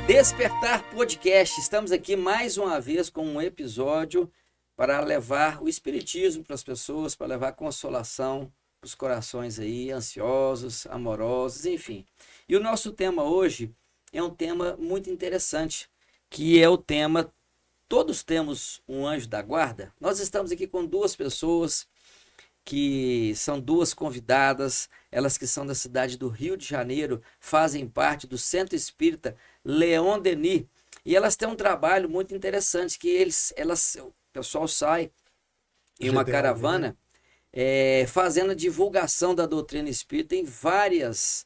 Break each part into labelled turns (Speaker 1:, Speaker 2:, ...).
Speaker 1: Despertar Podcast. Estamos aqui mais uma vez com um episódio para levar o espiritismo para as pessoas, para levar consolação para os corações aí ansiosos, amorosos, enfim. E o nosso tema hoje é um tema muito interessante, que é o tema Todos Temos um Anjo da Guarda. Nós estamos aqui com duas pessoas que são duas convidadas, elas que são da cidade do Rio de Janeiro, fazem parte do Centro Espírita Leon Denis, e elas têm um trabalho muito interessante, que o pessoal sai em uma caravana, fazendo a divulgação da doutrina espírita em várias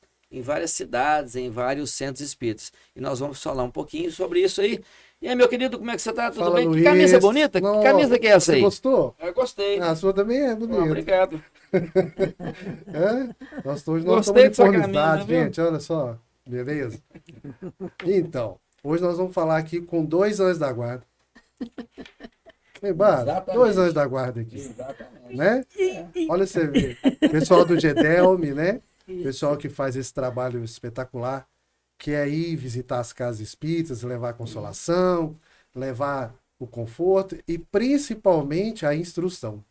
Speaker 1: cidades, em vários centros espíritas. E nós vamos falar um pouquinho sobre isso aí. E aí, meu querido, como é que você tá? Tudo
Speaker 2: Fala,
Speaker 1: bem?
Speaker 2: Luiz.
Speaker 1: Que camisa bonita?
Speaker 2: Nossa,
Speaker 1: que camisa que é essa aí?
Speaker 2: Você gostou?
Speaker 1: Eu gostei.
Speaker 2: A sua também é bonita.
Speaker 1: Obrigado.
Speaker 2: Hoje nós
Speaker 1: Gostei
Speaker 2: estamos
Speaker 1: dessa
Speaker 2: uniformizados,
Speaker 1: camisa, viu?
Speaker 2: gente. Olha só, beleza? Então, hoje nós vamos falar aqui com dois anjos da guarda. Lembrado?
Speaker 1: Exatamente.
Speaker 2: Dois anjos da guarda aqui,
Speaker 1: Exatamente.
Speaker 2: né? Olha você ver. Pessoal do GEDELM, né? Pessoal que faz esse trabalho espetacular, que é ir visitar as casas espíritas, levar consolação, levar o conforto e principalmente a instrução.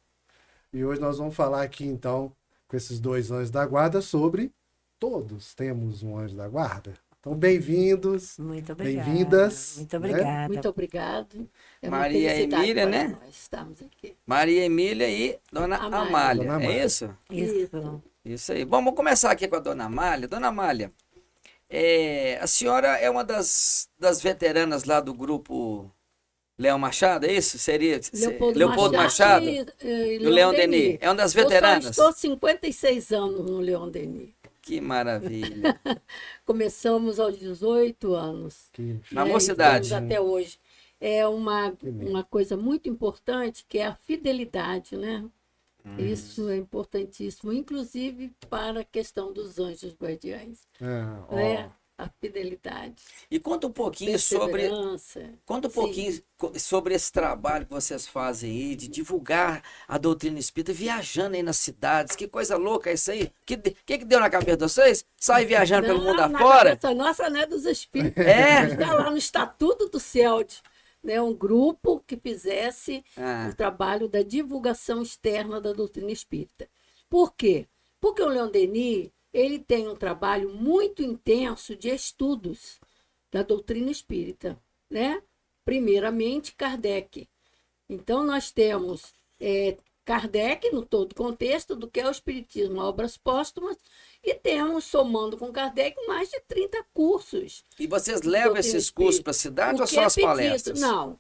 Speaker 2: E hoje nós vamos falar aqui então com esses dois anjos da guarda sobre Todos Temos um Anjo da Guarda. Então, bem-vindos,
Speaker 3: Muito obrigada.
Speaker 2: bem-vindas.
Speaker 3: Muito
Speaker 2: né?
Speaker 3: obrigada.
Speaker 4: Muito obrigado. É uma
Speaker 1: Maria
Speaker 4: felicidade
Speaker 1: Emília,
Speaker 4: para
Speaker 1: né?
Speaker 4: nós estarmos aqui.
Speaker 1: Maria Emília e Dona
Speaker 4: Amália.
Speaker 1: Amália.
Speaker 2: Dona Amália.
Speaker 1: É isso?
Speaker 3: Isso.
Speaker 1: Isso aí. Bom, vamos começar aqui com a Dona Amália. Dona Amália, a senhora é uma das veteranas lá do grupo Leão Machado, é isso? Seria Leopoldo Machado
Speaker 4: e
Speaker 1: do Leon Denis. É uma das veteranas.
Speaker 4: Eu só estou 56 anos no Leon Denis.
Speaker 1: Que maravilha.
Speaker 4: Começamos aos 18 anos.
Speaker 1: Na
Speaker 4: né,
Speaker 1: mocidade.
Speaker 4: e estamos até hoje. É uma
Speaker 2: lindo.
Speaker 4: coisa muito importante, que é a fidelidade, né? Isso é importantíssimo, inclusive para a questão dos anjos guardiães. Né? A fidelidade.
Speaker 1: E conta um pouquinho sobre
Speaker 4: Perseverança.
Speaker 1: sobre esse trabalho que vocês fazem aí, de divulgar a doutrina espírita, viajando aí nas cidades. Que coisa louca é isso aí. Que deu na cabeça de vocês? Sai viajando pelo mundo
Speaker 4: na
Speaker 1: afora?
Speaker 4: cabeça nossa, né, dos espíritos.
Speaker 1: É?
Speaker 4: Está lá no Estatuto do CELD, né, um grupo que fizesse
Speaker 1: Ah.
Speaker 4: o trabalho da divulgação externa da doutrina espírita. Por quê? Porque o Leon Denis, ele tem um trabalho muito intenso de estudos da doutrina espírita, né? Primeiramente, Kardec. Então, nós temos Kardec, no todo contexto do que é o Espiritismo, obras póstumas, e temos, somando com Kardec, mais de 30 cursos.
Speaker 1: E vocês levam
Speaker 4: doutrina
Speaker 1: esses cursos
Speaker 4: espírita.
Speaker 1: para a cidade
Speaker 4: O
Speaker 1: ou
Speaker 4: que
Speaker 1: só
Speaker 4: é
Speaker 1: as
Speaker 4: pedido?
Speaker 1: palestras?
Speaker 4: Não.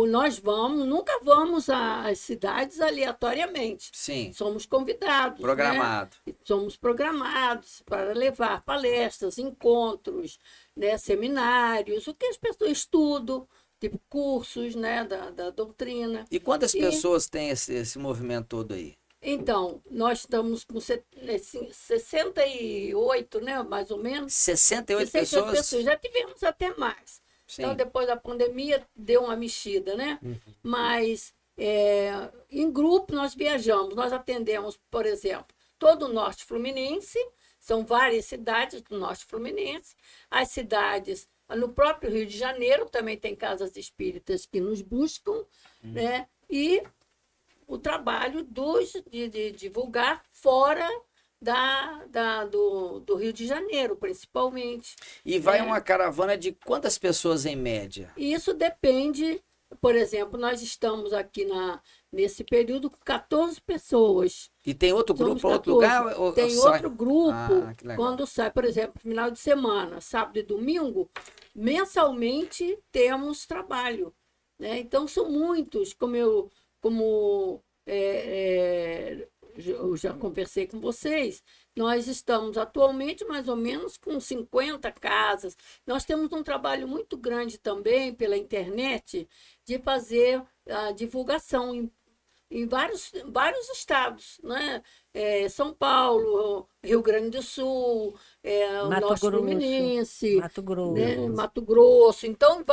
Speaker 4: Nós nunca vamos às cidades aleatoriamente.
Speaker 1: Sim,
Speaker 4: Somos convidados.
Speaker 1: programado.
Speaker 4: Né? Somos programados para levar palestras, encontros, né? Seminários, o que as pessoas estudam, tipo cursos, né? da doutrina.
Speaker 1: E quantas pessoas tem esse movimento todo aí?
Speaker 4: Então, nós estamos com 68, né? Mais ou menos.
Speaker 1: 68
Speaker 4: 68
Speaker 1: pessoas?
Speaker 4: Já tivemos até mais.
Speaker 1: Sim.
Speaker 4: Então, depois da pandemia, deu uma mexida, né? Mas, em grupo, nós viajamos. Nós atendemos, por exemplo, todo o Norte Fluminense. São várias cidades do Norte Fluminense. As cidades, no próprio Rio de Janeiro, também tem casas espíritas que nos buscam, né? E o trabalho de divulgar fora do Rio de Janeiro, principalmente.
Speaker 1: E vai uma caravana de quantas pessoas em média?
Speaker 4: E isso depende, por exemplo, nós estamos aqui nesse período com 14 pessoas.
Speaker 1: E tem outro grupo
Speaker 4: Somos
Speaker 1: para outro
Speaker 4: 14.
Speaker 1: lugar? Ou
Speaker 4: Tem
Speaker 1: sai?
Speaker 4: outro grupo,
Speaker 1: Ah, que legal.
Speaker 4: quando sai, por exemplo, final de semana, sábado e domingo, mensalmente temos trabalho. Né? Então, são muitos, eu já conversei com vocês, nós estamos atualmente mais ou menos com 50 casas. Nós temos um trabalho muito grande também pela internet de fazer a divulgação em vários estados, né? São Paulo, Rio Grande do Sul, Norte Fluminense,
Speaker 3: Mato Grosso.
Speaker 4: né? Mato Grosso. Então,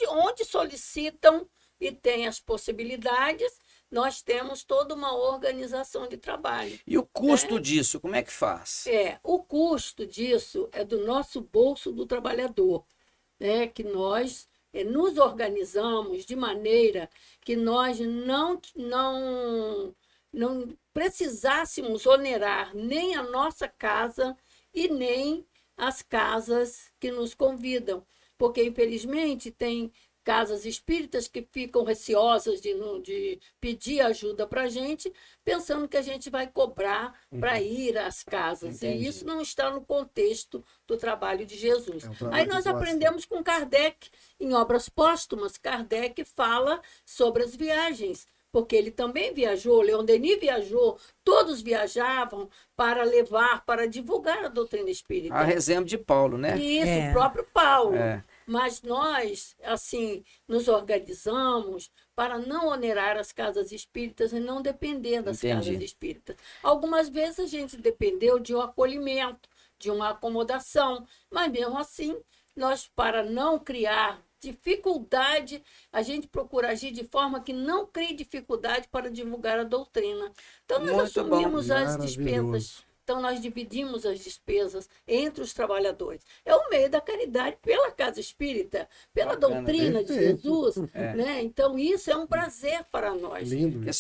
Speaker 4: onde solicitam e tem as possibilidades, nós temos toda uma organização de trabalho.
Speaker 1: E o custo disso, como é que faz?
Speaker 4: O custo disso é do nosso bolso do trabalhador. né, que nós nos organizamos de maneira que nós não precisássemos onerar nem a nossa casa e nem as casas que nos convidam, porque infelizmente tem casas espíritas que ficam receosas de pedir ajuda para a gente, pensando que a gente vai cobrar para ir às casas.
Speaker 1: Entendi.
Speaker 4: E isso não está no contexto do trabalho de Jesus.
Speaker 2: É um trabalho
Speaker 4: Aí
Speaker 2: de
Speaker 4: nós
Speaker 2: doação.
Speaker 4: aprendemos com Kardec, em Obras Póstumas, Kardec fala sobre as viagens, porque ele também viajou, Leon Denis viajou, todos viajavam para levar, para divulgar a doutrina espírita.
Speaker 1: A exemplo de Paulo, né?
Speaker 4: Isso, o próprio Paulo.
Speaker 1: É.
Speaker 4: Mas nós, assim, nos organizamos para não onerar as casas espíritas e não depender das
Speaker 1: Entendi.
Speaker 4: casas espíritas. Algumas vezes a gente dependeu de um acolhimento, de uma acomodação, mas mesmo assim, nós, para não criar dificuldade, a gente procura agir de forma que não crie dificuldade para divulgar a doutrina. Então, nós
Speaker 1: Muito bom.
Speaker 4: assumimos as despesas.
Speaker 2: Maravilhoso.
Speaker 4: Então, nós dividimos as despesas entre os trabalhadores. É o meio da caridade pela casa espírita, pela
Speaker 1: Bacana,
Speaker 4: doutrina de
Speaker 2: perfeito.
Speaker 4: Jesus.
Speaker 1: É.
Speaker 4: Né? Então, isso é um prazer para nós.
Speaker 2: Lindo.
Speaker 1: Que a
Speaker 2: isso.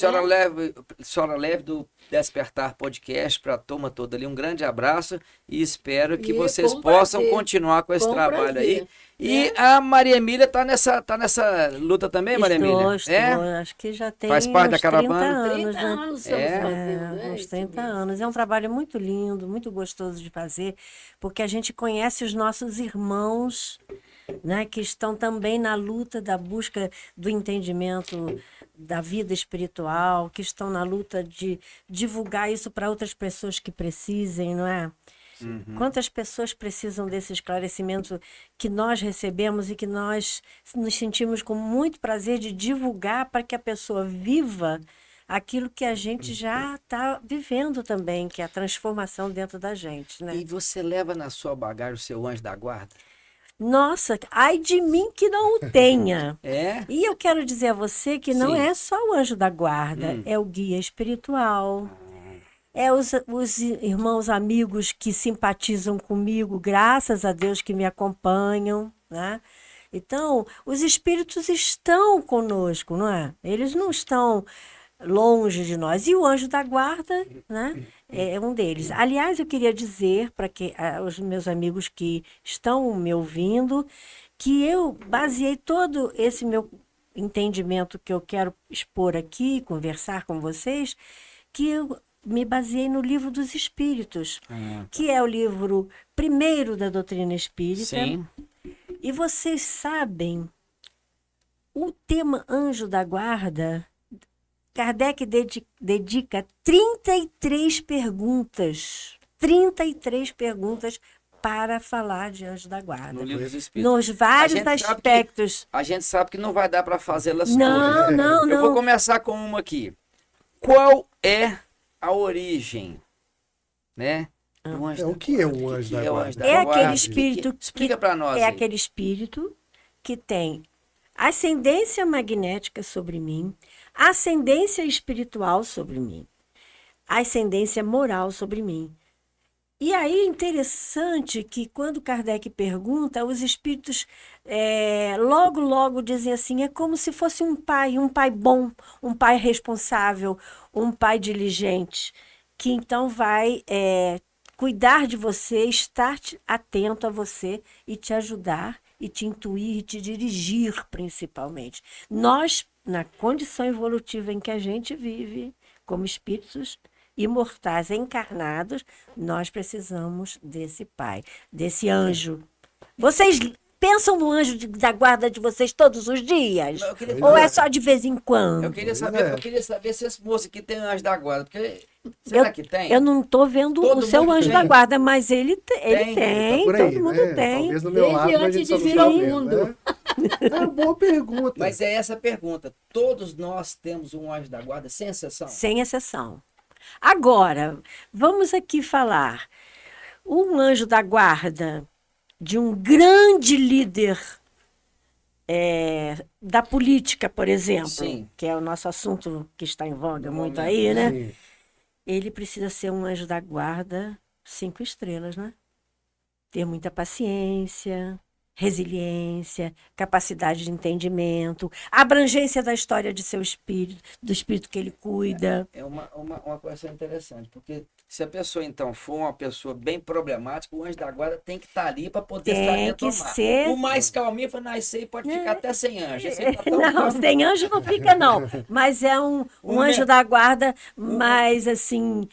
Speaker 1: senhora leve do Despertar Podcast para a turma toda ali. Um grande abraço e espero que
Speaker 4: E
Speaker 1: vocês
Speaker 4: com
Speaker 1: possam
Speaker 4: prazer.
Speaker 1: continuar com esse
Speaker 4: Com
Speaker 1: trabalho
Speaker 4: prazer,
Speaker 1: aí. E
Speaker 4: né?
Speaker 1: a Maria Emília tá nessa luta também, Maria Emília?
Speaker 3: Estou,
Speaker 1: É?
Speaker 3: acho que já tem
Speaker 1: Faz parte da
Speaker 3: uns 30
Speaker 1: caravana?
Speaker 4: 30
Speaker 3: anos, né?
Speaker 4: anos estamos
Speaker 1: É.
Speaker 4: fazendo. Né?
Speaker 3: Uns
Speaker 4: Isso
Speaker 3: 30
Speaker 4: mesmo.
Speaker 3: anos. É um trabalho muito lindo, muito gostoso de fazer, porque a gente conhece os nossos irmãos, né, que estão também na luta da busca do entendimento da vida espiritual, que estão na luta de divulgar isso para outras pessoas que precisem, não é? Quantas pessoas precisam desse esclarecimento que nós recebemos e que nós nos sentimos com muito prazer de divulgar para que a pessoa viva aquilo que a gente já está vivendo também, que é a transformação dentro da gente, né?
Speaker 1: E você leva na sua bagagem o seu anjo da guarda?
Speaker 3: Nossa, ai de mim que não o tenha.
Speaker 1: É?
Speaker 3: E eu quero dizer a você que não
Speaker 1: Sim.
Speaker 3: é só o anjo da guarda, é o guia espiritual. É os irmãos amigos que simpatizam comigo, graças a Deus que me acompanham, né? Então, os espíritos estão conosco, não é? Eles não estão longe de nós. E o anjo da guarda, né, é um deles. Aliás, eu queria dizer para que os meus amigos que estão me ouvindo, que eu baseei todo esse meu entendimento que eu quero expor aqui, conversar com vocês, que eu me baseei no Livro dos Espíritos, que é o livro primeiro da doutrina espírita.
Speaker 1: Sim.
Speaker 3: E vocês sabem, o tema anjo da guarda, Kardec dedica 33 perguntas. 33 perguntas para falar de anjo da guarda.
Speaker 1: No livro dos Espíritos.
Speaker 3: Nos vários
Speaker 1: A gente sabe
Speaker 3: aspectos.
Speaker 1: A gente sabe que não vai dar para fazê-las
Speaker 3: Não,
Speaker 1: todas.
Speaker 3: não,
Speaker 1: Eu vou
Speaker 3: não.
Speaker 1: começar com uma aqui. Qual é a origem, né? Do anjo
Speaker 2: É, o
Speaker 1: da
Speaker 2: que é
Speaker 1: guarda?
Speaker 2: um anjo
Speaker 1: que
Speaker 2: da
Speaker 1: é o
Speaker 2: guarda?
Speaker 1: anjo da
Speaker 3: É
Speaker 1: guarda?
Speaker 3: aquele espírito
Speaker 1: Explica para nós.
Speaker 3: É
Speaker 1: aí.
Speaker 3: aquele espírito que tem ascendência magnética sobre mim, ascendência espiritual sobre mim, ascendência moral sobre mim. E aí é interessante que quando Kardec pergunta, os espíritos logo dizem assim, é como se fosse um pai bom, um pai responsável, um pai diligente, que então vai cuidar de você, estar atento a você e te ajudar, e te intuir, e te dirigir principalmente. Nós, na condição evolutiva em que a gente vive, como espíritos imortais encarnados, nós precisamos desse pai, desse anjo. Vocês pensam no anjo da guarda de vocês todos os dias?
Speaker 1: Eu queria-
Speaker 3: Ou é só de vez em quando?
Speaker 1: Eu queria
Speaker 2: Pois é.
Speaker 1: saber se esse moço aqui tem anjo da guarda. Porque, será que tem?
Speaker 3: Eu não estou vendo
Speaker 1: Todo
Speaker 3: o seu
Speaker 1: mundo
Speaker 3: anjo
Speaker 1: tem.
Speaker 3: da guarda, mas ele
Speaker 1: Tem,
Speaker 3: tem,
Speaker 2: Tá por aí,
Speaker 3: todo mundo
Speaker 2: né?
Speaker 3: tem.
Speaker 2: Talvez no meu
Speaker 4: Desde
Speaker 2: lado, mas a
Speaker 4: antes
Speaker 2: gente só
Speaker 4: de
Speaker 2: não
Speaker 4: virar
Speaker 2: tá
Speaker 4: o
Speaker 2: vendo,
Speaker 4: mundo.
Speaker 2: né? É uma boa pergunta.
Speaker 1: Mas é essa a pergunta. Todos nós temos um anjo da guarda, sem exceção?
Speaker 3: Sem exceção. Agora, vamos aqui falar. Um anjo da guarda de um grande líder da política, por exemplo,
Speaker 1: Sim.
Speaker 3: que é o nosso assunto que está em voga
Speaker 1: No
Speaker 3: muito
Speaker 1: momento,
Speaker 3: aí, né?
Speaker 2: Sim.
Speaker 3: Ele precisa ser um anjo da guarda 5 estrelas, né? Ter muita paciência, resiliência, capacidade de entendimento, abrangência da história de seu espírito, do espírito que ele cuida.
Speaker 1: É uma coisa interessante, porque se a pessoa, então, for uma pessoa bem problemática, o anjo da guarda tem que estar ali para poder
Speaker 3: Tem que
Speaker 1: retomar.
Speaker 3: ser.
Speaker 1: O mais calminho, fala, não, esse aí pode ficar até sem anjo. Esse aí tá tão
Speaker 3: Não,
Speaker 1: calmo.
Speaker 3: sem anjo não fica, não. Mas é um anjo da guarda mais, assim,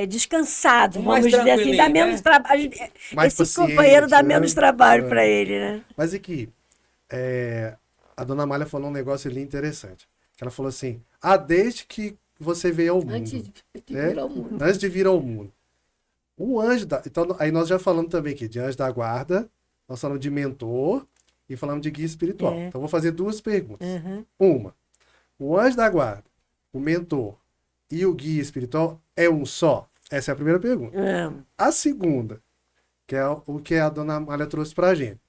Speaker 3: descansado,
Speaker 1: Mais
Speaker 3: vamos dizer assim. Dá
Speaker 1: tranquilinho,
Speaker 3: menos
Speaker 1: né?
Speaker 3: trabalho.
Speaker 2: Mais
Speaker 3: Esse
Speaker 2: paciente,
Speaker 3: companheiro dá
Speaker 2: né?
Speaker 3: menos trabalho
Speaker 2: É.
Speaker 3: para ele, né?
Speaker 2: Mas aqui, a dona Amália falou um negócio ali interessante. Ela falou assim, desde que você veio ao mundo.
Speaker 4: Antes de
Speaker 2: né?
Speaker 4: vir ao mundo.
Speaker 2: Antes de vir ao mundo. O anjo da... Então, aí nós já falamos também aqui de anjo da guarda, nós falamos de mentor e falamos de guia espiritual.
Speaker 3: É.
Speaker 2: Então, vou fazer duas perguntas.
Speaker 3: Uhum.
Speaker 2: Uma, o anjo da guarda, o mentor e o guia espiritual é um só? Essa é a primeira pergunta. A segunda, que é o que a dona Amália trouxe pra gente.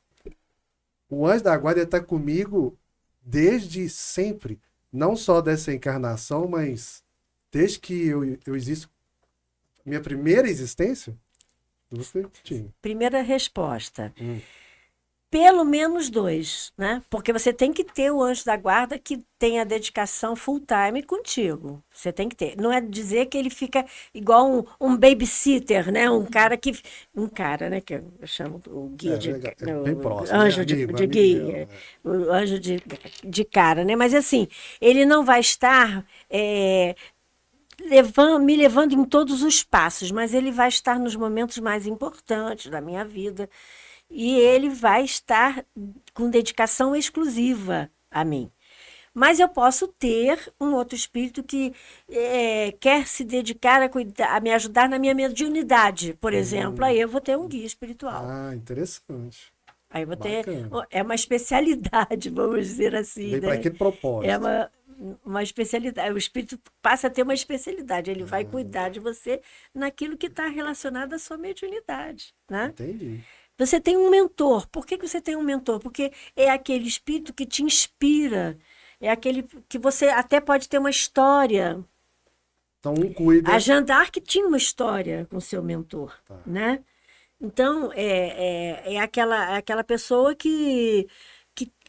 Speaker 2: O anjo da guarda está comigo desde sempre, não só dessa encarnação, mas desde que eu existo, minha primeira existência? Duas perguntinhas.
Speaker 3: Primeira resposta. Pelo menos 2, né? Porque você tem que ter o anjo da guarda que tenha dedicação full time contigo. Você tem que ter. Não é dizer que ele fica igual um babysitter, né? Um cara, né? Que eu chamo o guia
Speaker 2: Legal. É bem próximo,
Speaker 3: anjo
Speaker 2: né?
Speaker 3: de
Speaker 2: Amigo
Speaker 3: guia,
Speaker 2: meu, né?
Speaker 3: o anjo de cara, né? Mas assim, ele não vai estar me levando em todos os passos, mas ele vai estar nos momentos mais importantes da minha vida. E ele vai estar com dedicação exclusiva a mim. Mas eu posso ter um outro espírito que quer se dedicar a me ajudar na minha mediunidade, por exemplo. Aí eu vou ter um guia espiritual.
Speaker 2: Interessante.
Speaker 3: Aí eu vou ter...
Speaker 2: Bacana.
Speaker 3: É uma especialidade, vamos dizer assim.
Speaker 2: Vem
Speaker 3: Né?
Speaker 2: para aquele propósito.
Speaker 3: É uma especialidade. O espírito passa a ter uma especialidade. Ele vai cuidar de você naquilo que está relacionado à sua mediunidade. Né?
Speaker 2: Entendi.
Speaker 3: Você tem um mentor. Por que você tem um mentor? Porque é aquele espírito que te inspira. É aquele que você até pode ter uma história.
Speaker 2: Então, um cuida.
Speaker 3: A Jeanne d'Arc tinha uma história com seu mentor, né? Então, é aquela pessoa que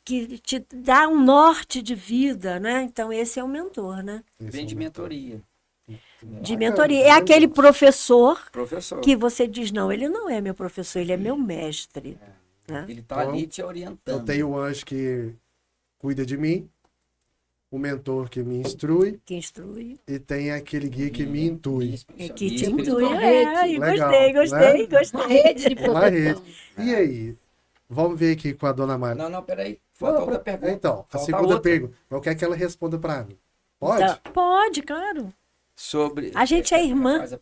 Speaker 3: te dá um norte de vida, né? Então, esse é o mentor, né?
Speaker 1: Vem de mentoria.
Speaker 3: De mentoria. É aquele professor
Speaker 1: Professor.
Speaker 3: que você diz, não, ele não é meu professor, ele é meu mestre. Né?
Speaker 1: Ele tá ali te orientando.
Speaker 2: Eu tenho o anjo que cuida de mim, o mentor que me instrui
Speaker 3: Que instrui.
Speaker 2: e tem aquele guia que me intui.
Speaker 3: Que te
Speaker 4: Uma
Speaker 3: intui.
Speaker 4: rede.
Speaker 2: Legal,
Speaker 3: Gostei.
Speaker 4: Uma rede de
Speaker 2: Uma rede.
Speaker 4: proteção.
Speaker 2: E aí? Vamos ver aqui com a dona Maria.
Speaker 1: Não, peraí. Falta outra pergunta.
Speaker 2: Então, a
Speaker 1: Falta
Speaker 2: segunda
Speaker 1: outra.
Speaker 2: pergunta. Eu quero que ela responda para mim. Pode?
Speaker 3: Então, pode, claro.
Speaker 1: Sobre...
Speaker 3: A gente é irmã.
Speaker 1: Faz a-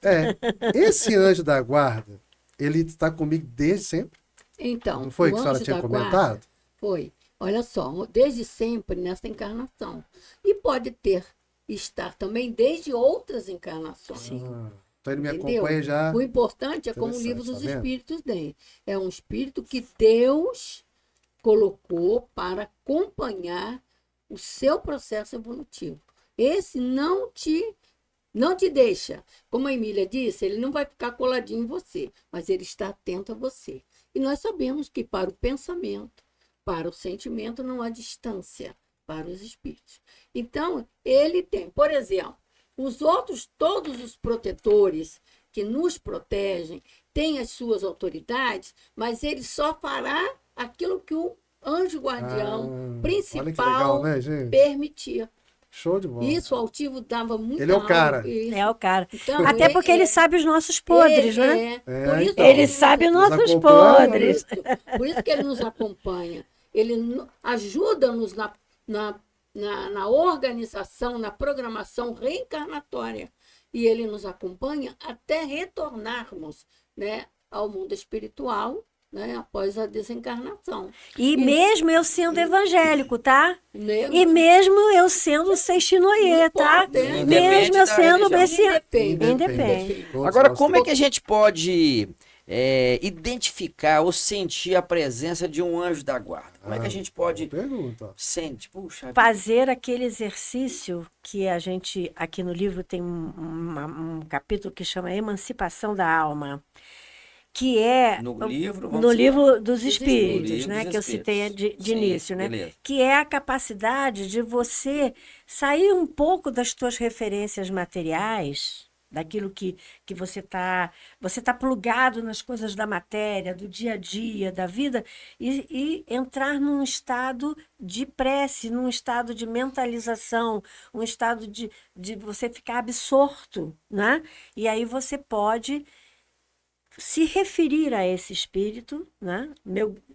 Speaker 2: Esse anjo da guarda, ele está comigo desde sempre?
Speaker 4: Então,
Speaker 2: Não foi
Speaker 4: o
Speaker 2: que a senhora
Speaker 4: anjo
Speaker 2: tinha
Speaker 4: da
Speaker 2: comentado?
Speaker 4: guarda foi, olha só, desde sempre nessa encarnação. E pode estar também desde outras encarnações.
Speaker 2: Então ele me
Speaker 4: Entendeu?
Speaker 2: acompanha já.
Speaker 4: O importante é como o livro
Speaker 2: Interessante,
Speaker 4: dos
Speaker 2: tá vendo?
Speaker 4: espíritos tem. É um espírito que Deus colocou para acompanhar o seu processo evolutivo. Esse não te deixa. Como a Emília disse, ele não vai ficar coladinho em você, mas ele está atento a você. E nós sabemos que para o pensamento, para o sentimento, não há distância para os espíritos. Então, ele tem, por exemplo, todos os protetores que nos protegem, têm as suas autoridades, mas ele só fará aquilo que o anjo guardião
Speaker 2: Olha que
Speaker 4: principal
Speaker 2: legal, né, gente?
Speaker 4: permitia.
Speaker 2: Show de bola.
Speaker 4: Isso, o altivo dava muito
Speaker 2: Ele é o cara.
Speaker 3: É o cara.
Speaker 4: Então,
Speaker 3: Até porque ele sabe os nossos podres, né?
Speaker 4: Por isso
Speaker 2: então.
Speaker 3: Ele sabe os nossos
Speaker 2: acompanha,
Speaker 3: podres.
Speaker 4: Por isso que ele nos acompanha. Ele ajuda-nos na organização, na programação reencarnatória. E ele nos acompanha até retornarmos, né, ao mundo espiritual, né, após a desencarnação.
Speaker 3: E mesmo eu sendo evangélico, tá?
Speaker 4: Mesmo-
Speaker 3: E mesmo eu sendo sextinoie, tá?
Speaker 4: Não importa,
Speaker 3: Mesmo eu
Speaker 1: da
Speaker 3: sendo
Speaker 1: religião.
Speaker 3: messiânico.
Speaker 4: Independe.
Speaker 3: Independe.
Speaker 2: Todos
Speaker 1: Agora,
Speaker 2: nós
Speaker 1: como é
Speaker 2: temos.
Speaker 1: que a gente pode identificar ou sentir a presença de um anjo da guarda? Como é que a gente pode
Speaker 2: Pergunta.
Speaker 1: sentir? Puxa, vida.
Speaker 3: Fazer aquele exercício que a gente, aqui no livro tem um capítulo que chama Emancipação da Alma, que é
Speaker 1: No livro, vamos
Speaker 3: no
Speaker 1: citar.
Speaker 3: livro dos
Speaker 4: Espíritos.
Speaker 3: Espíritos,
Speaker 1: No
Speaker 3: né,
Speaker 1: livro
Speaker 3: que eu
Speaker 1: dos
Speaker 3: citei
Speaker 1: Espíritos.
Speaker 3: de
Speaker 1: Sim,
Speaker 3: início, né?
Speaker 1: beleza.
Speaker 3: Que é a capacidade de você sair um pouco das tuas referências materiais, daquilo que você tá plugado nas coisas da matéria, do dia a dia, da vida, e entrar num estado de prece, num estado de mentalização, um estado de você ficar absorto, né? E aí você pode se referir a esse espírito, né?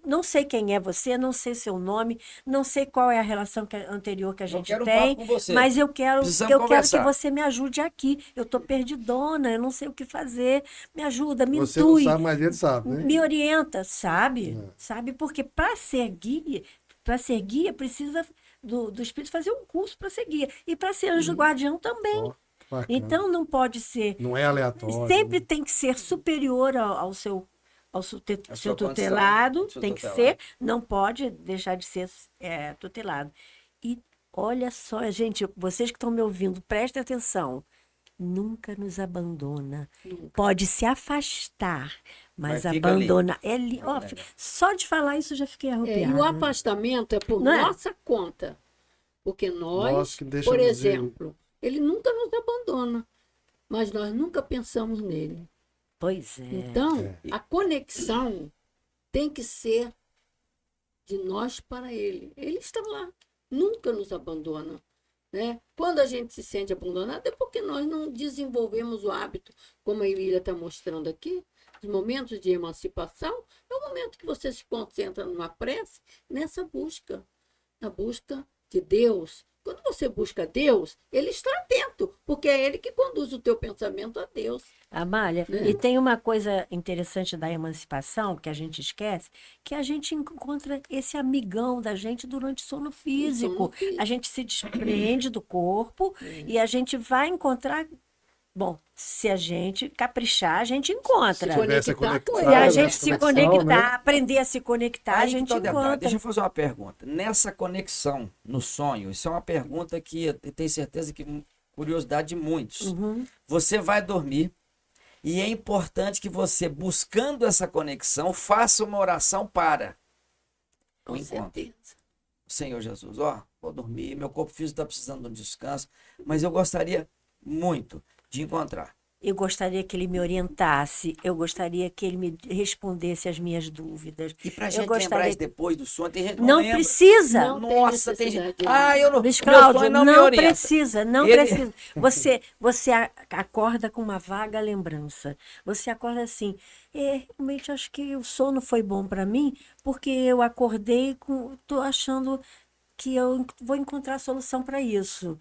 Speaker 3: Não sei quem é você, não sei seu nome, não sei qual é a relação anterior que a
Speaker 1: Eu
Speaker 3: gente
Speaker 1: quero um
Speaker 3: tem,
Speaker 1: papo com você.
Speaker 3: mas eu quero
Speaker 1: Precisamos
Speaker 3: que
Speaker 1: conversar.
Speaker 3: você me ajude aqui. Eu estou perdidona, eu não sei o que fazer. Me ajuda, me
Speaker 2: Você não
Speaker 3: intui,
Speaker 2: sabe, mas ele sabe, né?
Speaker 3: me orienta, sabe?
Speaker 2: É.
Speaker 3: Sabe? Porque para ser guia precisa do espírito fazer um curso para ser guia e para ser anjo guardião também.
Speaker 2: Ó, que bacana.
Speaker 3: Então não pode ser
Speaker 2: Não é aleatório.
Speaker 3: sempre
Speaker 2: né?
Speaker 3: tem que ser superior ao seu,
Speaker 1: A
Speaker 3: seu
Speaker 1: sua
Speaker 3: tutelado,
Speaker 1: condição,
Speaker 3: tem
Speaker 1: seu
Speaker 3: que
Speaker 1: tutelado.
Speaker 3: ser, não pode deixar de ser tutelado. E olha só, gente, vocês que estão me ouvindo, prestem atenção. Nunca nos abandona.
Speaker 4: Nunca.
Speaker 3: Pode se afastar, mas
Speaker 1: Mas fica ali.
Speaker 3: abandona. Ó,
Speaker 1: É.
Speaker 3: só de falar isso eu já fiquei
Speaker 4: E
Speaker 3: arrepiada.
Speaker 4: o afastamento é por
Speaker 3: Não é?
Speaker 4: nossa conta. Porque
Speaker 2: Nós que
Speaker 4: por
Speaker 2: deixamos ele.
Speaker 4: exemplo, ele nunca nos abandona, mas nós nunca pensamos nele.
Speaker 3: Pois é.
Speaker 4: Então, a conexão tem que ser de nós para ele. Ele está lá, nunca nos abandona. Né? Quando a gente se sente abandonado é porque nós não desenvolvemos o hábito, como a Emília está mostrando aqui, os momentos de emancipação, é o momento que você se concentra numa prece, nessa busca, na busca de Deus. Quando você busca Deus, ele está atento, porque é ele que conduz o teu pensamento a Deus.
Speaker 3: Amália,
Speaker 4: Né?
Speaker 3: e tem uma coisa interessante da emancipação que a gente esquece, que a gente encontra esse amigão da gente durante o sono físico. A gente se despreende do corpo e a gente vai encontrar. Bom, se a gente caprichar, a gente encontra.
Speaker 4: Se
Speaker 2: Tivesse
Speaker 4: conectar com
Speaker 3: Se
Speaker 2: conectado,
Speaker 3: a
Speaker 4: ele.
Speaker 3: gente se
Speaker 2: conexão,
Speaker 3: conectar,
Speaker 2: né?
Speaker 3: aprender a se conectar, a
Speaker 1: Aí que
Speaker 3: gente
Speaker 1: tá o detalhe.
Speaker 3: encontra.
Speaker 1: Deixa eu fazer uma pergunta. Nessa conexão no sonho, isso é uma pergunta que eu tenho certeza que curiosidade de muitos.
Speaker 3: Uhum.
Speaker 1: Você vai dormir e é importante que você, buscando essa conexão, faça uma oração para o
Speaker 4: Com
Speaker 1: encontro.
Speaker 4: certeza.
Speaker 1: Senhor Jesus, vou dormir, meu corpo físico está precisando de um descanso, mas eu gostaria muito de encontrar.
Speaker 3: Eu gostaria que ele me orientasse, eu gostaria que ele me respondesse as minhas dúvidas.
Speaker 1: E pra
Speaker 3: Eu
Speaker 1: gente lembrar
Speaker 3: gostaria-
Speaker 1: isso depois do sonho, tem gente que não
Speaker 3: Não
Speaker 1: lembra.
Speaker 3: precisa.
Speaker 4: Não tem
Speaker 1: Nossa, tem gente.
Speaker 4: necessidade.
Speaker 1: Eu não.
Speaker 3: Luiz
Speaker 1: meu
Speaker 3: Cláudio,
Speaker 1: sonho não me
Speaker 3: não
Speaker 1: orienta.
Speaker 3: precisa, não
Speaker 1: Ele-
Speaker 3: precisa. Você acorda com uma vaga lembrança. Você acorda assim, realmente acho que o sono foi bom para mim, porque eu acordei tô achando que eu vou encontrar solução para isso.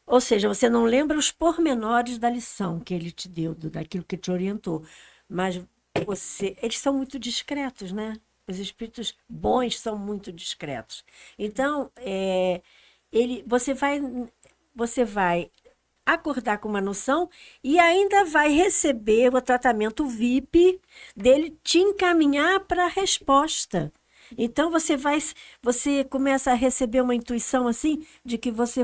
Speaker 3: Ou seja, você não lembra os pormenores da lição que ele te deu, daquilo que te orientou, mas eles são muito discretos, né? Os espíritos bons são muito discretos. Então, você vai acordar com uma noção e ainda vai receber o tratamento VIP dele te encaminhar para a resposta. Então você começa a receber uma intuição assim de que você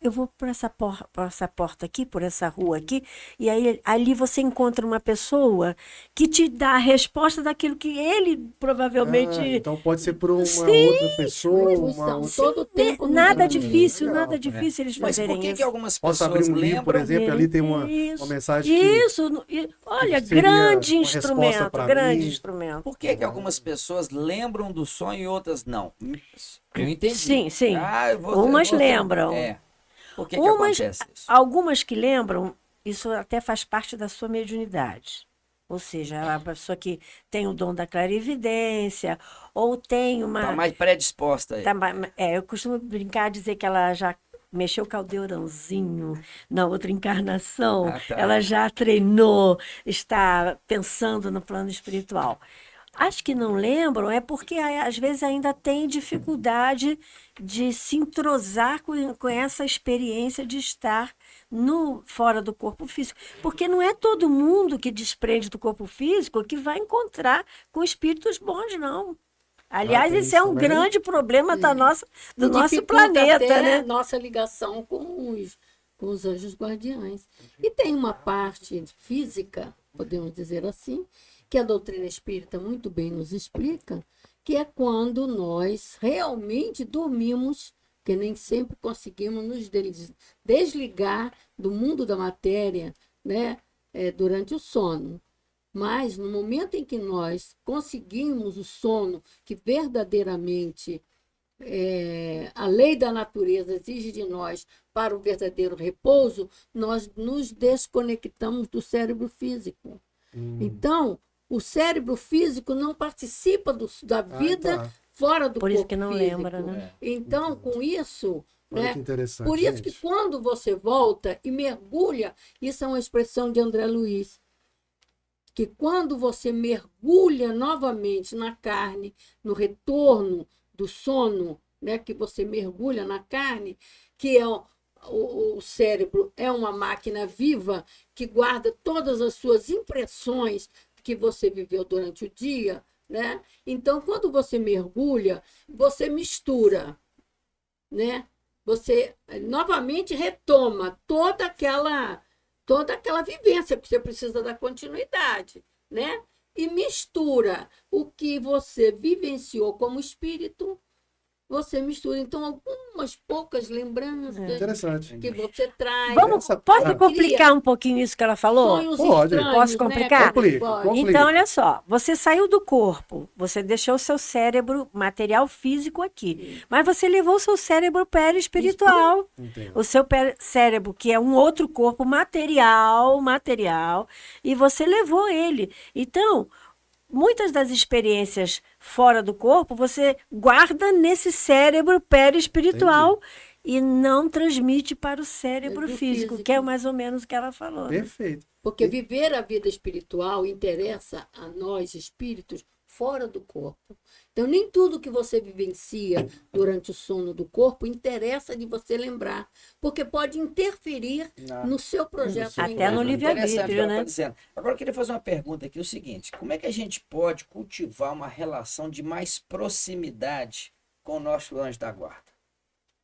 Speaker 3: eu vou por essa porta aqui, por essa rua aqui, e aí ali você encontra uma pessoa que te dá a resposta daquilo que ele provavelmente
Speaker 2: Então pode ser por uma
Speaker 3: Sim,
Speaker 2: outra pessoa, uma
Speaker 4: Intuição,
Speaker 2: outra...
Speaker 4: todo o tempo.
Speaker 3: nada
Speaker 4: nos
Speaker 3: difícil,
Speaker 2: legal,
Speaker 3: nada difícil eles
Speaker 1: Mas
Speaker 3: fazerem
Speaker 1: por que
Speaker 3: isso.
Speaker 1: que algumas
Speaker 2: Posso
Speaker 1: pessoas
Speaker 2: abrir um livro, por
Speaker 1: lembram?
Speaker 2: exemplo, ali tem uma mensagem que...
Speaker 3: Isso, olha,
Speaker 2: seria
Speaker 3: grande
Speaker 2: uma resposta
Speaker 3: instrumento,
Speaker 2: pra
Speaker 3: grande
Speaker 2: mim.
Speaker 3: instrumento.
Speaker 1: Por que que algumas pessoas lembram do sonho e outras não? Eu entendi.
Speaker 3: Sim, sim.
Speaker 1: eu
Speaker 3: Umas
Speaker 1: vou-
Speaker 3: lembram.
Speaker 1: Por que que
Speaker 3: Umas-
Speaker 1: acontece isso?
Speaker 3: Algumas que lembram, isso até faz parte da sua mediunidade. Ou seja, a pessoa que tem o dom da clarividência, ou tem uma.
Speaker 1: Tá mais predisposta aí.
Speaker 3: Eu costumo brincar, dizer que ela já mexeu o caldeirãozinho na outra encarnação,
Speaker 1: Ah, tá.
Speaker 3: ela já treinou, está pensando no plano espiritual. As que não lembram é porque às vezes ainda tem dificuldade de se entrosar com essa experiência de estar fora do corpo físico. Porque não é todo mundo que desprende do corpo físico que vai encontrar com espíritos bons, não. Aliás,
Speaker 2: tem
Speaker 3: esse é
Speaker 2: isso
Speaker 3: um
Speaker 2: também?
Speaker 3: grande problema do nosso
Speaker 4: dificulta
Speaker 3: planeta,
Speaker 4: até
Speaker 3: né?
Speaker 4: a nossa ligação com os anjos guardiães. E tem uma parte física, podemos dizer assim, que a doutrina espírita muito bem nos explica, que é quando nós realmente dormimos, que nem sempre conseguimos nos desligar do mundo da matéria, né, durante o sono. Mas no momento em que nós conseguimos o sono, que verdadeiramente a lei da natureza exige de nós para o verdadeiro repouso, nós nos desconectamos do cérebro físico. Então, o cérebro físico não participa da vida
Speaker 2: tá.
Speaker 4: fora do
Speaker 3: Por
Speaker 4: corpo
Speaker 3: isso que não
Speaker 4: físico.
Speaker 3: lembra, né?
Speaker 4: Então, com isso,
Speaker 2: Olha
Speaker 4: né?
Speaker 2: que interessante,
Speaker 4: Por isso que
Speaker 2: gente.
Speaker 4: quando você volta e mergulha, isso é uma expressão de André Luiz, que quando você mergulha novamente na carne, no retorno do sono, né, que você mergulha na carne, que é o cérebro é uma máquina viva que guarda todas as suas impressões que você viveu durante o dia, né? Então, quando você mergulha, você mistura, né? Você novamente retoma toda aquela vivência, porque você precisa da continuidade, né? E mistura o que você vivenciou como espírito, você mistura. Então, algumas poucas lembranças
Speaker 2: Interessante.
Speaker 4: que você traz.
Speaker 3: Pode
Speaker 2: Ah,
Speaker 3: complicar um pouquinho isso que ela falou?
Speaker 4: Sonhos
Speaker 2: Pode.
Speaker 4: estranhos,
Speaker 3: Posso
Speaker 4: né?
Speaker 3: complicar?
Speaker 2: Complica,
Speaker 4: Pode.
Speaker 2: complica.
Speaker 3: Então, olha só, você saiu do corpo, você deixou o seu cérebro material físico aqui, mas você levou o seu cérebro perispiritual,
Speaker 2: Entendo.
Speaker 3: o seu cérebro, que é um outro corpo material, e você levou ele. Então, muitas das experiências fora do corpo, você guarda nesse cérebro perispiritual e não transmite para o cérebro
Speaker 4: Do
Speaker 3: físico,
Speaker 4: físico.
Speaker 3: que é mais ou menos o que ela falou. Né?
Speaker 2: Perfeito.
Speaker 4: Porque viver a vida espiritual interessa a nós, espíritos, fora do corpo. Então, nem tudo que você vivencia durante o sono do corpo interessa de você lembrar, porque pode interferir no seu projeto.
Speaker 3: Até no
Speaker 4: mental.
Speaker 3: livre-arbítrio,
Speaker 1: Interessante o que ela
Speaker 3: né?
Speaker 1: tá dizendo. Agora eu queria fazer uma pergunta aqui, o seguinte: como é que a gente pode cultivar uma relação de mais proximidade com o nosso anjo da guarda?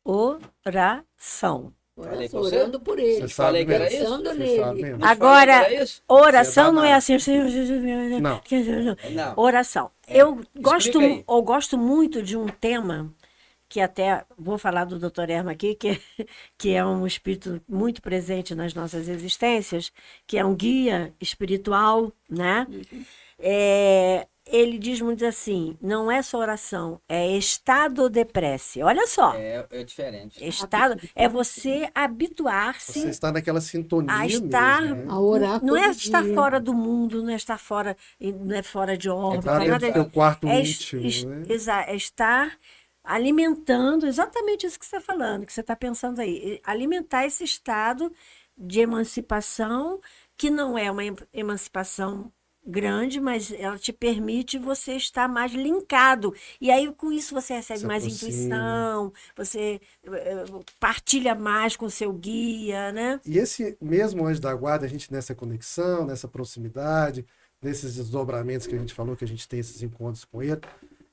Speaker 3: Oração.
Speaker 1: Falei com você?
Speaker 4: Orando por ele,
Speaker 2: Você sabe
Speaker 1: falei que era
Speaker 2: mesmo.
Speaker 1: isso?
Speaker 4: pensando
Speaker 2: Você
Speaker 4: nele.
Speaker 2: sabe mesmo.
Speaker 1: Não te
Speaker 3: Agora,
Speaker 1: falei que era isso?
Speaker 3: oração
Speaker 2: Você
Speaker 3: não é
Speaker 2: dá
Speaker 3: assim.
Speaker 2: Não.
Speaker 1: Não.
Speaker 3: Oração. Eu
Speaker 1: Explica aí.
Speaker 3: gosto muito de um tema que até vou falar do Dr. Erma aqui, que é um espírito muito presente nas nossas existências, que é um guia espiritual, né? Ele diz muito assim, não é só oração, é estado de prece. Olha só,
Speaker 1: É diferente.
Speaker 3: estado é você
Speaker 2: Você
Speaker 3: habituar-se
Speaker 2: está naquela sintonia
Speaker 3: a estar,
Speaker 2: mesmo, né?
Speaker 4: A orar
Speaker 3: não é
Speaker 4: todo
Speaker 3: estar
Speaker 4: dia.
Speaker 3: fora do mundo, não é estar fora, não é fora de órbita,
Speaker 2: Entrar
Speaker 3: nada
Speaker 2: dentro do
Speaker 3: disso.
Speaker 2: teu quarto
Speaker 3: É,
Speaker 2: íntimo, né?
Speaker 3: é estar alimentando exatamente isso que você está falando, que você está pensando aí. Alimentar esse estado de emancipação, que não é uma emancipação grande, mas ela te permite você estar mais linkado. E aí, com isso, você recebe
Speaker 2: Se
Speaker 3: mais
Speaker 2: aproxima.
Speaker 3: intuição, você partilha mais com o seu guia, né?
Speaker 2: E esse mesmo anjo da guarda, a gente nessa conexão, nessa proximidade, nesses desdobramentos que a gente falou, que a gente tem esses encontros com ele,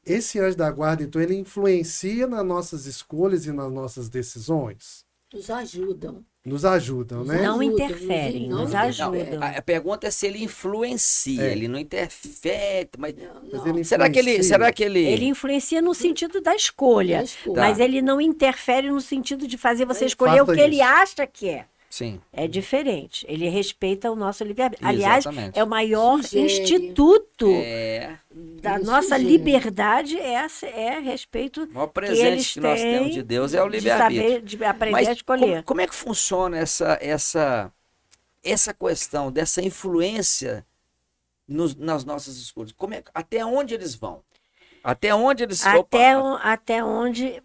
Speaker 2: esse anjo da guarda, então, ele influencia nas nossas escolhas e nas nossas decisões?
Speaker 4: Nos ajudam.
Speaker 2: Nos ajudam, né?
Speaker 3: Não
Speaker 4: Ajudam,
Speaker 3: interferem,
Speaker 4: não
Speaker 3: nos
Speaker 4: interferem.
Speaker 3: ajudam.
Speaker 1: A pergunta é se ele influencia,
Speaker 2: É.
Speaker 1: ele não interfere, mas
Speaker 2: Mas ele
Speaker 1: será que ele,
Speaker 2: influencia.
Speaker 1: será que ele,
Speaker 3: Ele influencia no sentido da escolha,
Speaker 4: Da escolha.
Speaker 1: Tá.
Speaker 3: mas ele não interfere no sentido de fazer você escolher o
Speaker 2: Faça
Speaker 3: que ele
Speaker 2: isso.
Speaker 3: acha que é.
Speaker 1: sim,
Speaker 3: É diferente. Ele respeita o nosso livre-arbítrio. Aliás,
Speaker 1: exatamente.
Speaker 3: é o maior
Speaker 4: Sugere.
Speaker 3: instituto da
Speaker 4: Ele
Speaker 3: nossa
Speaker 4: sugere.
Speaker 3: liberdade, é a respeito
Speaker 1: O maior
Speaker 3: que
Speaker 1: presente
Speaker 3: eles
Speaker 1: que nós temos de
Speaker 3: têm
Speaker 1: Deus é o
Speaker 3: de
Speaker 1: livre-arbítrio.
Speaker 3: saber, de aprender
Speaker 1: Mas
Speaker 3: a escolher.
Speaker 1: como é que funciona essa questão dessa influência nas nossas escolhas? Até onde eles vão? Até onde eles
Speaker 3: Até onde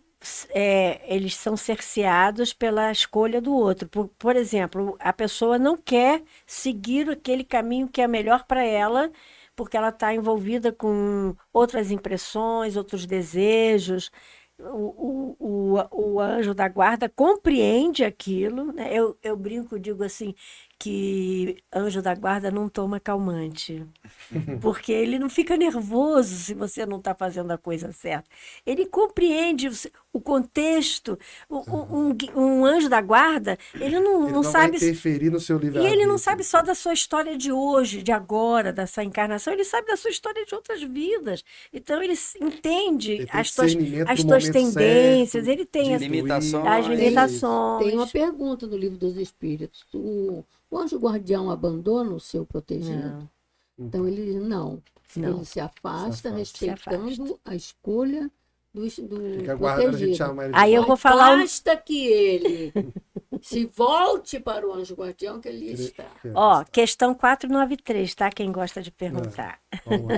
Speaker 3: eles são cerceados pela escolha do outro. Por exemplo, a pessoa não quer seguir aquele caminho que é melhor para ela, porque ela está envolvida com outras impressões, outros desejos. O anjo da guarda compreende aquilo, né? Eu brinco, digo assim, que anjo da guarda não toma calmante. Porque ele não fica nervoso se você não está fazendo a coisa certa. Ele compreende o contexto. Um anjo da guarda, ele
Speaker 2: Ele
Speaker 3: não
Speaker 2: não
Speaker 3: sabe.
Speaker 2: vai interferir no seu
Speaker 3: E
Speaker 2: livre-arbítrio.
Speaker 3: ele não sabe só da sua história de hoje, de agora, dessa encarnação, ele sabe da sua história de outras vidas. Então ele entende
Speaker 2: Ele tem
Speaker 3: as tuas
Speaker 2: discernimento do
Speaker 3: tuas
Speaker 2: momento
Speaker 3: tendências,
Speaker 2: certo,
Speaker 3: ele tem
Speaker 2: de
Speaker 3: as
Speaker 1: limitações.
Speaker 3: as
Speaker 1: Tem-
Speaker 3: limitações.
Speaker 4: Tem uma pergunta no livro dos Espíritos. O anjo guardião abandona o seu protegido?
Speaker 3: Não.
Speaker 4: Então ele não.
Speaker 3: Não.
Speaker 4: Ele se afasta,
Speaker 2: Se
Speaker 4: respeitando a escolha do
Speaker 2: Fica guardando, a gente
Speaker 4: protegido.
Speaker 2: chama ele de
Speaker 3: Aí eu
Speaker 2: guarda.
Speaker 3: vou falar
Speaker 4: Basta que ele se volte para o anjo guardião que ele está.
Speaker 3: Ó, questão 493, tá? Quem gosta de perguntar.
Speaker 2: Vamos lá.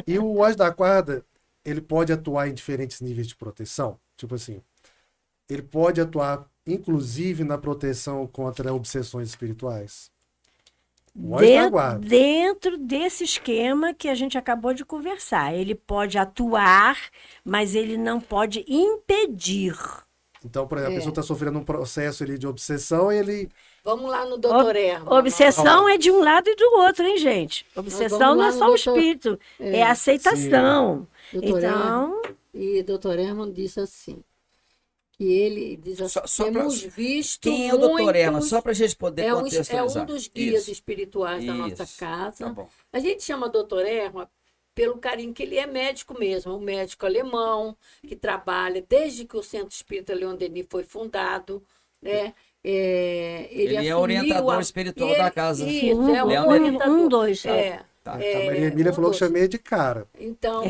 Speaker 2: E o anjo da guarda, ele pode atuar em diferentes níveis de proteção? Tipo assim, ele pode atuar, inclusive, na proteção contra obsessões espirituais? O anjo da guarda.
Speaker 3: Dentro desse esquema que a gente acabou de conversar. Ele pode atuar, mas ele não pode impedir.
Speaker 2: Então, por exemplo, a pessoa está sofrendo um processo ali de obsessão e ele...
Speaker 4: Vamos lá no doutor Erma.
Speaker 3: Obsessão é de um lado e do outro, hein, gente? Obsessão
Speaker 4: vamos
Speaker 3: não
Speaker 4: lá
Speaker 3: é
Speaker 4: no
Speaker 3: só o
Speaker 4: doutor-
Speaker 3: espírito, é a aceitação.
Speaker 4: Doutor
Speaker 3: Então,
Speaker 4: E doutor Herman disse assim, que ele diz assim,
Speaker 1: Só
Speaker 4: temos
Speaker 1: pra-
Speaker 4: visto
Speaker 1: Quem é o doutor Erma?
Speaker 4: muitos-
Speaker 1: Só para a gente poder
Speaker 4: é um
Speaker 1: contextualizar.
Speaker 4: dos guias
Speaker 1: Isso,
Speaker 4: espirituais da nossa
Speaker 1: isso.
Speaker 4: casa.
Speaker 1: Tá bom.
Speaker 4: A gente chama doutor Erma pelo carinho que ele é médico mesmo, um médico alemão que trabalha desde que o Centro Espírita Leon Denis foi fundado, né? Ele
Speaker 1: é
Speaker 4: assumiu
Speaker 1: orientador espiritual
Speaker 4: e
Speaker 1: da
Speaker 4: ele-
Speaker 1: casa.
Speaker 4: Isso, é um
Speaker 1: Leon
Speaker 4: orientador.
Speaker 3: dois.
Speaker 1: Tá.
Speaker 2: A Maria Emília falou que chamei de cara.
Speaker 4: Então,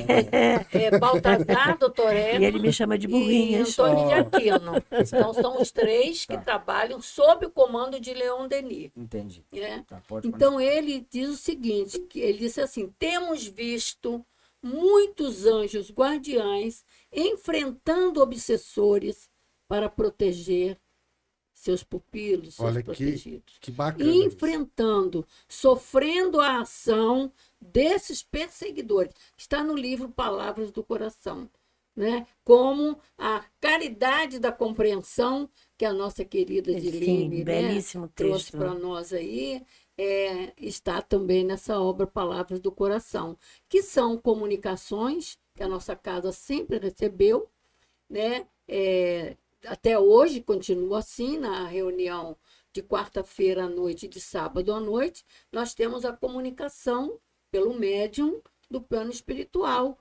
Speaker 4: Baltazar, doutor Erma,
Speaker 3: E ele me chama de
Speaker 4: e
Speaker 3: burrinhas.
Speaker 4: Antônio de Aquino. Então, são os três que trabalham sob o comando de Leon Denis.
Speaker 1: Entendi.
Speaker 4: Né?
Speaker 1: Tá, pode
Speaker 4: Então, ele diz o seguinte, que ele disse assim, temos visto muitos anjos guardiães enfrentando obsessores para proteger seus pupilos, seus
Speaker 2: Olha
Speaker 4: protegidos.
Speaker 2: que bacana. isso.
Speaker 4: Enfrentando, sofrendo a ação desses perseguidores. Está no livro Palavras do Coração. Né? Como a caridade da compreensão que a nossa querida
Speaker 3: Sim,
Speaker 4: Dilene, né,
Speaker 3: belíssimo
Speaker 4: trouxe
Speaker 3: texto.
Speaker 4: para nós aí, está também nessa obra Palavras do Coração, que são comunicações que a nossa casa sempre recebeu, né? Até hoje continua assim, na reunião de quarta-feira à noite e de sábado à noite, nós temos a comunicação pelo médium do plano espiritual,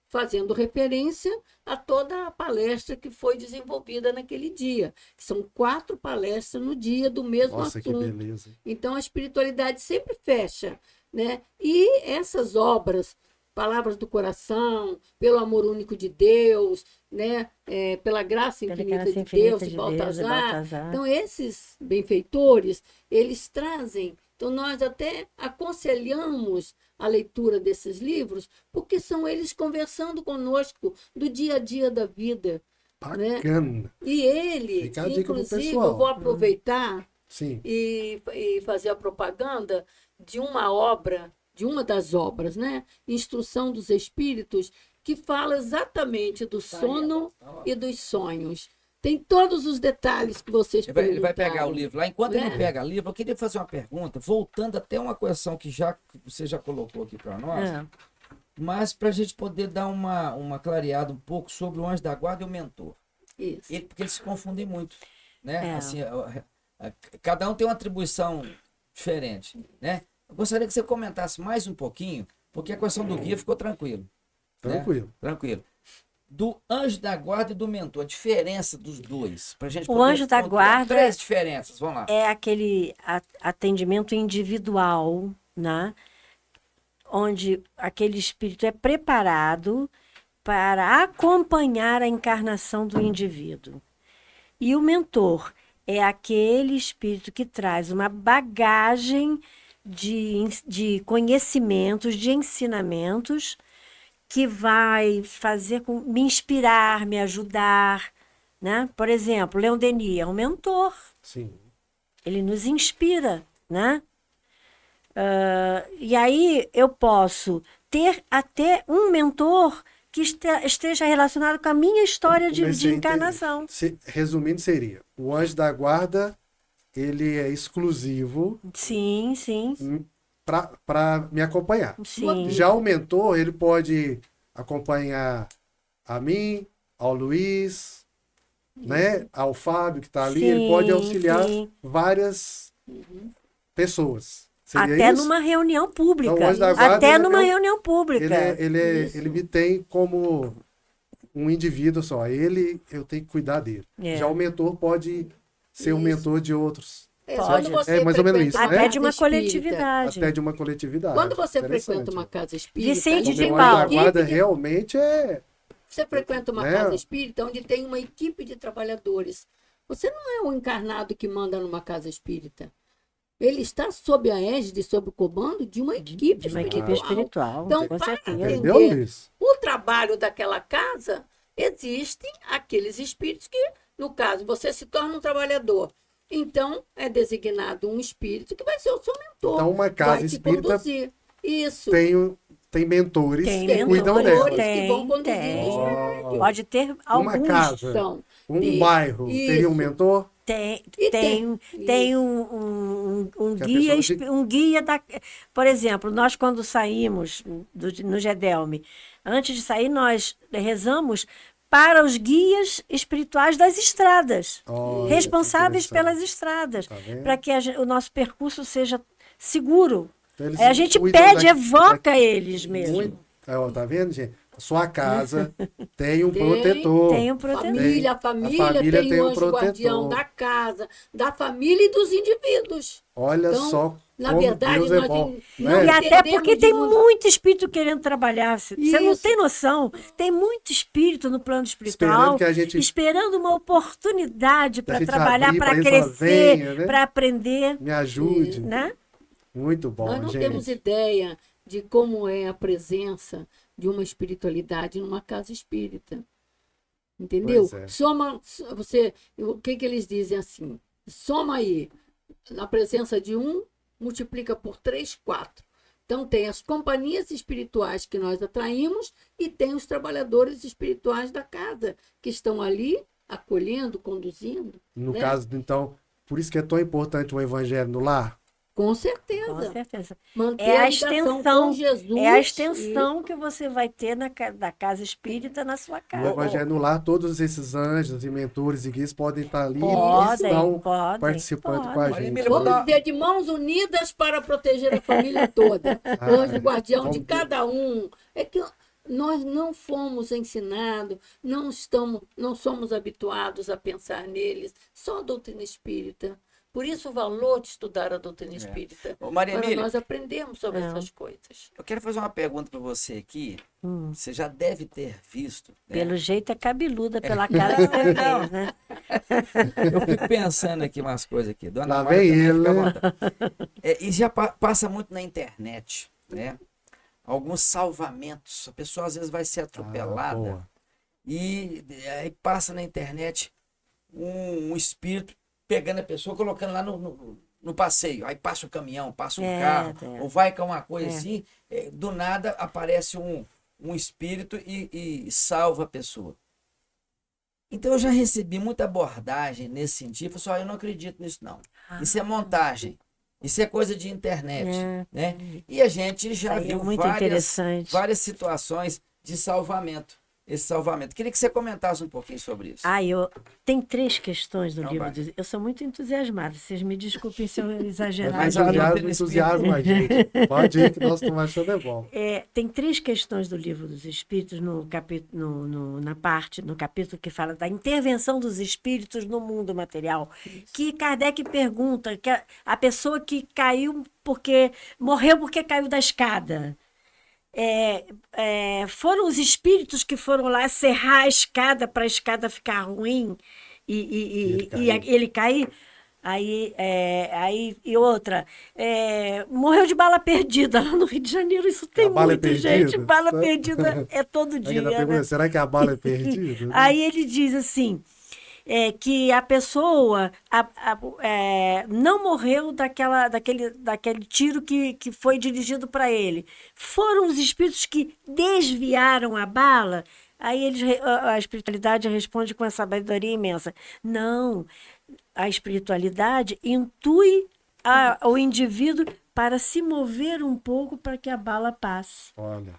Speaker 4: fazendo referência a toda a palestra que foi desenvolvida naquele dia. São 4 palestras no dia do mesmo
Speaker 2: Nossa, que
Speaker 4: assunto.
Speaker 2: beleza.
Speaker 4: Então, a espiritualidade sempre fecha, né? E essas obras, Palavras do Coração, Pelo Amor Único de Deus, né? Pela Graça
Speaker 3: Pela
Speaker 4: Infinita
Speaker 3: graça
Speaker 4: de
Speaker 3: infinita
Speaker 4: Deus,
Speaker 3: de
Speaker 4: de
Speaker 3: Deus, de
Speaker 4: Baltazar.
Speaker 3: Baltazar.
Speaker 4: Então, esses benfeitores, eles trazem. Então, nós até aconselhamos a leitura desses livros, porque são eles conversando conosco do dia a dia da vida.
Speaker 2: Bacana.
Speaker 4: E ele,
Speaker 2: Fica a dica pro
Speaker 4: inclusive,
Speaker 2: pessoal.
Speaker 4: eu vou aproveitar
Speaker 2: Sim.
Speaker 4: e fazer a propaganda de uma obra, de uma das obras, né? Instrução dos Espíritos, que fala exatamente do sono e dos sonhos. Tem todos os detalhes que vocês
Speaker 1: Ele vai pegar
Speaker 4: perguntaram.
Speaker 1: o livro lá. Enquanto ele
Speaker 4: Né?
Speaker 1: não pega o livro, eu queria fazer uma pergunta, voltando até uma questão que você já colocou aqui para nós,
Speaker 3: É.
Speaker 1: mas para a gente poder dar uma clareada um pouco sobre o anjo da guarda e o mentor.
Speaker 4: Isso.
Speaker 1: Porque eles se confundem muito, né?
Speaker 3: É.
Speaker 1: Assim, cada um tem uma atribuição diferente, né? Eu gostaria que você comentasse mais um pouquinho, porque a questão do guia ficou tranquilo. né?
Speaker 2: Tranquilo.
Speaker 1: Do anjo da guarda e do mentor, a diferença dos dois, pra gente
Speaker 3: O
Speaker 1: poder
Speaker 3: anjo da
Speaker 1: pontuar.
Speaker 3: guarda
Speaker 1: 3 diferenças, vamos lá.
Speaker 3: É aquele atendimento individual, né? Onde aquele espírito é preparado para acompanhar a encarnação do indivíduo. E o mentor é aquele espírito que traz uma bagagem de conhecimentos, de ensinamentos, que vai me inspirar, me ajudar, né? Por exemplo, Leon Denis é um mentor.
Speaker 2: Sim.
Speaker 3: Ele nos inspira, né? E aí eu posso ter até um mentor que esteja relacionado com a minha história de
Speaker 2: Comecei a entender.
Speaker 3: encarnação.
Speaker 2: Resumindo, seria: o anjo da guarda ele é exclusivo
Speaker 3: Sim, sim,
Speaker 2: para me acompanhar.
Speaker 3: sim.
Speaker 2: Já o mentor, ele pode acompanhar a mim, ao Luiz, né? Ao Fábio que está ali, ele pode
Speaker 3: Sim,
Speaker 2: auxiliar
Speaker 3: sim.
Speaker 2: várias pessoas. Seria
Speaker 3: Até
Speaker 2: isso?
Speaker 3: numa reunião pública.
Speaker 2: Então, o anjo da guarda,
Speaker 3: Até
Speaker 2: ele
Speaker 3: numa
Speaker 2: é
Speaker 3: reunião pública.
Speaker 4: Isso.
Speaker 2: ele me tem como um indivíduo só. Eu tenho que cuidar dele.
Speaker 3: É.
Speaker 2: Já o mentor pode ser um
Speaker 4: Isso.
Speaker 2: mentor de outros,
Speaker 3: Pode.
Speaker 4: Quando você
Speaker 2: É mais ou menos
Speaker 4: frequenta
Speaker 2: isso,
Speaker 4: uma
Speaker 2: né?
Speaker 3: Até
Speaker 4: casa
Speaker 3: de uma
Speaker 4: espírita,
Speaker 3: coletividade.
Speaker 2: até de uma coletividade.
Speaker 4: Quando você
Speaker 2: Interessante.
Speaker 4: frequenta uma casa espírita,
Speaker 3: Vicente
Speaker 4: ali
Speaker 3: de
Speaker 4: tem
Speaker 2: O
Speaker 4: uma
Speaker 2: anjo da
Speaker 3: Paulo.
Speaker 2: guarda
Speaker 4: equipe de-
Speaker 2: realmente é...
Speaker 4: Você frequenta uma
Speaker 2: Né?
Speaker 4: casa espírita onde tem uma equipe de trabalhadores. Você não é um encarnado que manda numa casa espírita. Ele está sob a égide, sob o comando de uma equipe
Speaker 3: De uma
Speaker 4: espiritual.
Speaker 3: equipe espiritual,
Speaker 4: Então,
Speaker 3: com
Speaker 4: para
Speaker 3: certeza.
Speaker 2: Entendeu,
Speaker 4: entender
Speaker 2: Luiz?
Speaker 4: o trabalho daquela casa, existem aqueles espíritos que, no caso, você se torna um trabalhador. Então, é designado um espírito que vai ser o seu mentor.
Speaker 2: Então, uma casa
Speaker 4: vai te
Speaker 2: espírita
Speaker 4: conduzir. Isso.
Speaker 2: tem mentores
Speaker 3: Tem
Speaker 2: que cuidam
Speaker 4: mentores
Speaker 2: dela.
Speaker 4: que vão conduzir
Speaker 3: tem.
Speaker 4: os médios.
Speaker 3: Pode ter
Speaker 2: Uma
Speaker 3: alguns.
Speaker 2: casa,
Speaker 4: Então,
Speaker 2: um
Speaker 4: Isso,
Speaker 2: bairro, teria um
Speaker 4: isso.
Speaker 2: mentor?
Speaker 3: Tem,
Speaker 4: E
Speaker 3: tem,
Speaker 4: tem.
Speaker 3: tem
Speaker 4: Isso.
Speaker 3: um
Speaker 2: Que a
Speaker 3: guia,
Speaker 2: pessoa de-
Speaker 3: um guia da. Por exemplo, nós quando saímos no GEDELME, antes de sair, nós rezamos para os guias espirituais das estradas,
Speaker 2: Olha,
Speaker 3: responsáveis
Speaker 2: que interessante.
Speaker 3: pelas estradas,
Speaker 2: Tá vendo?
Speaker 3: para que o nosso percurso seja seguro.
Speaker 2: Então, eles
Speaker 3: A gente
Speaker 2: cuidam
Speaker 3: pede,
Speaker 2: da-
Speaker 3: evoca eles mesmo.
Speaker 2: Muito, tá vendo, gente? A sua casa tem um
Speaker 4: Tem,
Speaker 2: protetor.
Speaker 3: Tem um protetor.
Speaker 4: Família, a família tem
Speaker 2: um
Speaker 4: o anjo guardião da casa, da família e dos indivíduos.
Speaker 2: Olha
Speaker 4: Então,
Speaker 2: só
Speaker 4: na
Speaker 2: como
Speaker 4: verdade,
Speaker 2: Deus é
Speaker 4: nós
Speaker 2: bom.
Speaker 4: não
Speaker 3: E
Speaker 2: Né?
Speaker 3: até
Speaker 4: entendemos
Speaker 3: porque
Speaker 4: de
Speaker 3: tem
Speaker 4: luz.
Speaker 3: muito espírito querendo trabalhar. Você não
Speaker 4: Isso.
Speaker 3: tem noção. Tem muito espírito no plano espiritual
Speaker 2: Esperando que a gente-
Speaker 3: esperando uma oportunidade
Speaker 2: Da
Speaker 3: para
Speaker 2: gente
Speaker 3: trabalhar,
Speaker 2: abrir
Speaker 3: para
Speaker 2: pra isso, ela
Speaker 3: crescer,
Speaker 2: venha, né?
Speaker 3: para aprender,
Speaker 2: Me ajude.
Speaker 3: né?
Speaker 2: Muito bom,
Speaker 4: Nós não
Speaker 2: gente.
Speaker 4: temos ideia de como é a presença de uma espiritualidade numa casa espírita. Entendeu?
Speaker 2: Pois é.
Speaker 4: Soma, o que eles dizem assim? Soma aí, na presença de um, multiplica por 3, 4. Então tem as companhias espirituais que nós atraímos e tem os trabalhadores espirituais da casa que estão ali acolhendo, conduzindo.
Speaker 2: No
Speaker 4: né?
Speaker 2: caso, então, por isso que é tão importante o evangelho no lar.
Speaker 4: Com
Speaker 3: Com
Speaker 4: certeza.
Speaker 3: certeza.
Speaker 4: Manter
Speaker 3: É a
Speaker 4: ligação
Speaker 3: extensão,
Speaker 4: com Jesus.
Speaker 3: é a extensão que você vai ter da casa espírita na sua
Speaker 2: No
Speaker 3: casa.
Speaker 2: evangelho no lar, todos esses anjos e mentores e guias podem estar ali e
Speaker 3: Podem,
Speaker 2: estão
Speaker 3: podem,
Speaker 2: participando com a
Speaker 3: podem.
Speaker 1: Olha,
Speaker 2: gente.
Speaker 1: Emília,
Speaker 4: Vamos
Speaker 1: Vou dar-
Speaker 4: dizer, de mãos unidas para proteger a família toda.
Speaker 2: Ah,
Speaker 4: Anjo guardião de
Speaker 2: vamos-
Speaker 4: cada um. É que nós não fomos ensinados, não somos habituados a pensar neles, só a doutrina espírita. Por isso o valor de estudar a doutrina espírita.
Speaker 1: Ô, Maria
Speaker 4: Para
Speaker 1: Emília,
Speaker 4: nós aprendermos sobre
Speaker 3: É.
Speaker 4: essas coisas.
Speaker 1: eu quero fazer uma pergunta para você aqui. Você já deve ter visto, né?
Speaker 3: Pelo jeito é cabeluda, pela cara que você fez, né?
Speaker 1: Eu fico pensando aqui umas coisas aqui. Dona
Speaker 2: Lá
Speaker 1: Mara
Speaker 2: vem
Speaker 1: também
Speaker 2: ele,
Speaker 1: fica à
Speaker 2: né?
Speaker 1: vontade. E já passa muito na internet, né? Alguns salvamentos. A pessoa às vezes vai ser atropelada
Speaker 2: boa.
Speaker 1: e aí passa na internet um espírito pegando a pessoa, colocando lá no passeio. Aí passa o caminhão, passa um carro, ou vai com uma coisa assim. Do nada aparece um espírito e salva a pessoa. Então eu já recebi muita abordagem nesse sentido. Eu falei, eu não acredito nisso não. Isso é montagem. Isso é coisa de internet, né? E a gente já
Speaker 3: Isso aí é
Speaker 1: viu
Speaker 3: muito interessante.
Speaker 1: várias situações de salvamento. Esse salvamento. Queria que você comentasse um pouquinho sobre isso.
Speaker 3: Tem 3 questões do
Speaker 1: Então
Speaker 3: livro.
Speaker 1: vai.
Speaker 3: Eu sou muito entusiasmada. Vocês me desculpem se eu exagerar.
Speaker 1: Mas a doutrina
Speaker 2: Entusiasma a gente. Pode ir que nós estamos achando é bom.
Speaker 3: Tem 3 questões do livro dos Espíritos no capítulo que fala da intervenção dos espíritos no mundo material. Que Kardec pergunta que a pessoa que morreu porque caiu da escada. Foram os espíritos que foram lá serrar a escada para a escada ficar ruim e ele cair. E outra, morreu de bala perdida lá no Rio de Janeiro. Isso tem
Speaker 2: bala é
Speaker 3: muito,
Speaker 2: perdida?
Speaker 3: gente. Bala perdida é todo dia.
Speaker 2: Ainda
Speaker 3: né?
Speaker 2: pergunta, será que a bala é perdida?
Speaker 3: Aí ele diz assim, que a pessoa não morreu daquele tiro que foi dirigido para ele. Foram os espíritos que desviaram a bala. Aí a espiritualidade responde com essa sabedoria imensa. Não, a espiritualidade intui o indivíduo para se mover um pouco para que a bala passe.
Speaker 2: Olha.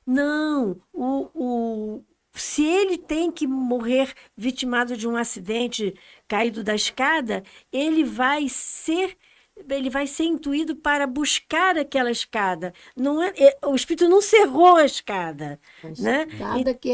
Speaker 3: Não, se ele tem que morrer vitimado de um acidente, caído da escada, ele vai ser intuído para buscar aquela escada. Não o espírito não cerrou a escada, né?
Speaker 4: Escada que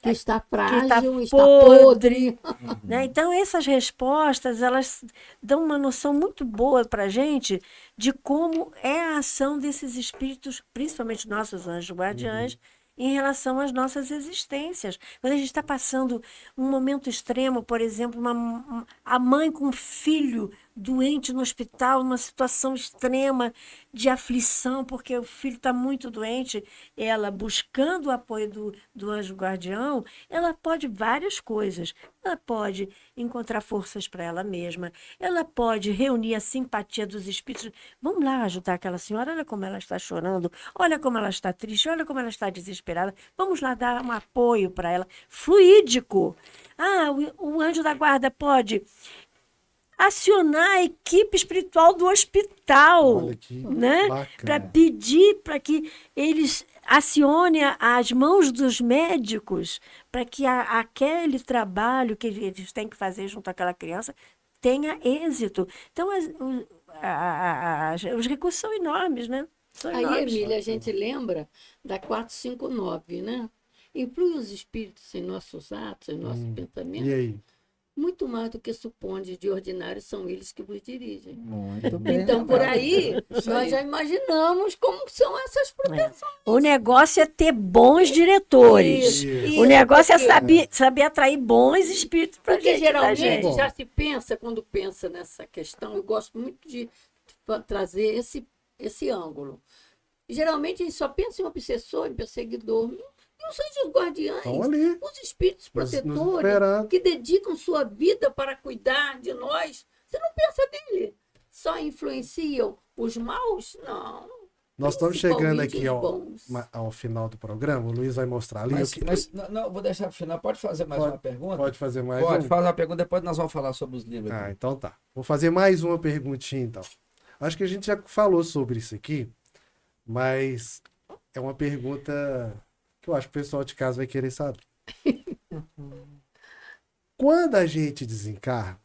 Speaker 4: está frágil,
Speaker 3: tá
Speaker 4: está podre.
Speaker 3: Né? Então, essas respostas, elas dão uma noção muito boa para a gente de como é a ação desses espíritos, principalmente nossos anjos guardiães, em relação às nossas existências. Quando a gente está passando um momento extremo, por exemplo, a mãe com um filho doente no hospital, numa situação extrema de aflição, porque o filho está muito doente, ela buscando o apoio do anjo guardião, ela pode várias coisas. Ela pode encontrar forças para ela mesma, ela pode reunir a simpatia dos espíritos. Vamos lá ajudar aquela senhora, olha como ela está chorando, olha como ela está triste, olha como ela está desesperada. Vamos lá dar um apoio para ela. Fluídico. O anjo da guarda pode acionar a equipe espiritual do hospital,
Speaker 2: Olha que
Speaker 3: né?
Speaker 2: bacana.
Speaker 3: Para pedir para que eles acionem as mãos dos médicos para que aquele trabalho que eles têm que fazer junto àquela criança tenha êxito. Então, os recursos são enormes, né? São
Speaker 4: Aí,
Speaker 3: enormes.
Speaker 4: Emília, a gente lembra da 459, né? Influi os espíritos em nossos atos, em nossos pensamentos.
Speaker 2: E aí?
Speaker 4: Muito mais do que suponde de ordinário são eles que vos dirigem.
Speaker 1: Muito bem.
Speaker 4: Então, por
Speaker 1: lembrado.
Speaker 4: aí,
Speaker 1: Isso
Speaker 4: nós
Speaker 1: aí.
Speaker 4: já imaginamos como são essas proteções.
Speaker 3: O negócio é ter bons diretores.
Speaker 2: Isso.
Speaker 3: O negócio é
Speaker 4: porque-
Speaker 3: saber atrair bons espíritos para
Speaker 4: Porque
Speaker 3: gente.
Speaker 4: geralmente
Speaker 3: gente.
Speaker 4: já se pensa, quando pensa nessa questão, eu gosto muito de trazer esse ângulo. Geralmente a gente só pensa em obsessor, em perseguidor. E os anjos guardiães,
Speaker 2: Estão ali.
Speaker 4: os espíritos
Speaker 2: Nos
Speaker 4: protetores,
Speaker 2: esperando.
Speaker 4: que dedicam sua vida para cuidar de nós, você não pensa nele. Só influenciam os maus? Não.
Speaker 2: Nós estamos chegando
Speaker 4: Principalmente
Speaker 2: aqui
Speaker 4: os bons.
Speaker 2: ao final do programa. O Luiz vai mostrar ali.
Speaker 1: Mas não, vou deixar pro final. Pode fazer mais uma pergunta?
Speaker 2: Pode fazer mais
Speaker 1: Pode,
Speaker 2: um?
Speaker 1: faz uma pergunta, depois nós vamos falar sobre os livros.
Speaker 2: Ah,
Speaker 1: aqui.
Speaker 2: então tá. Vou fazer mais uma perguntinha, então. Acho que a gente já falou sobre isso aqui, mas é uma pergunta que eu acho que o pessoal de casa vai querer saber. Quando a gente desencarna,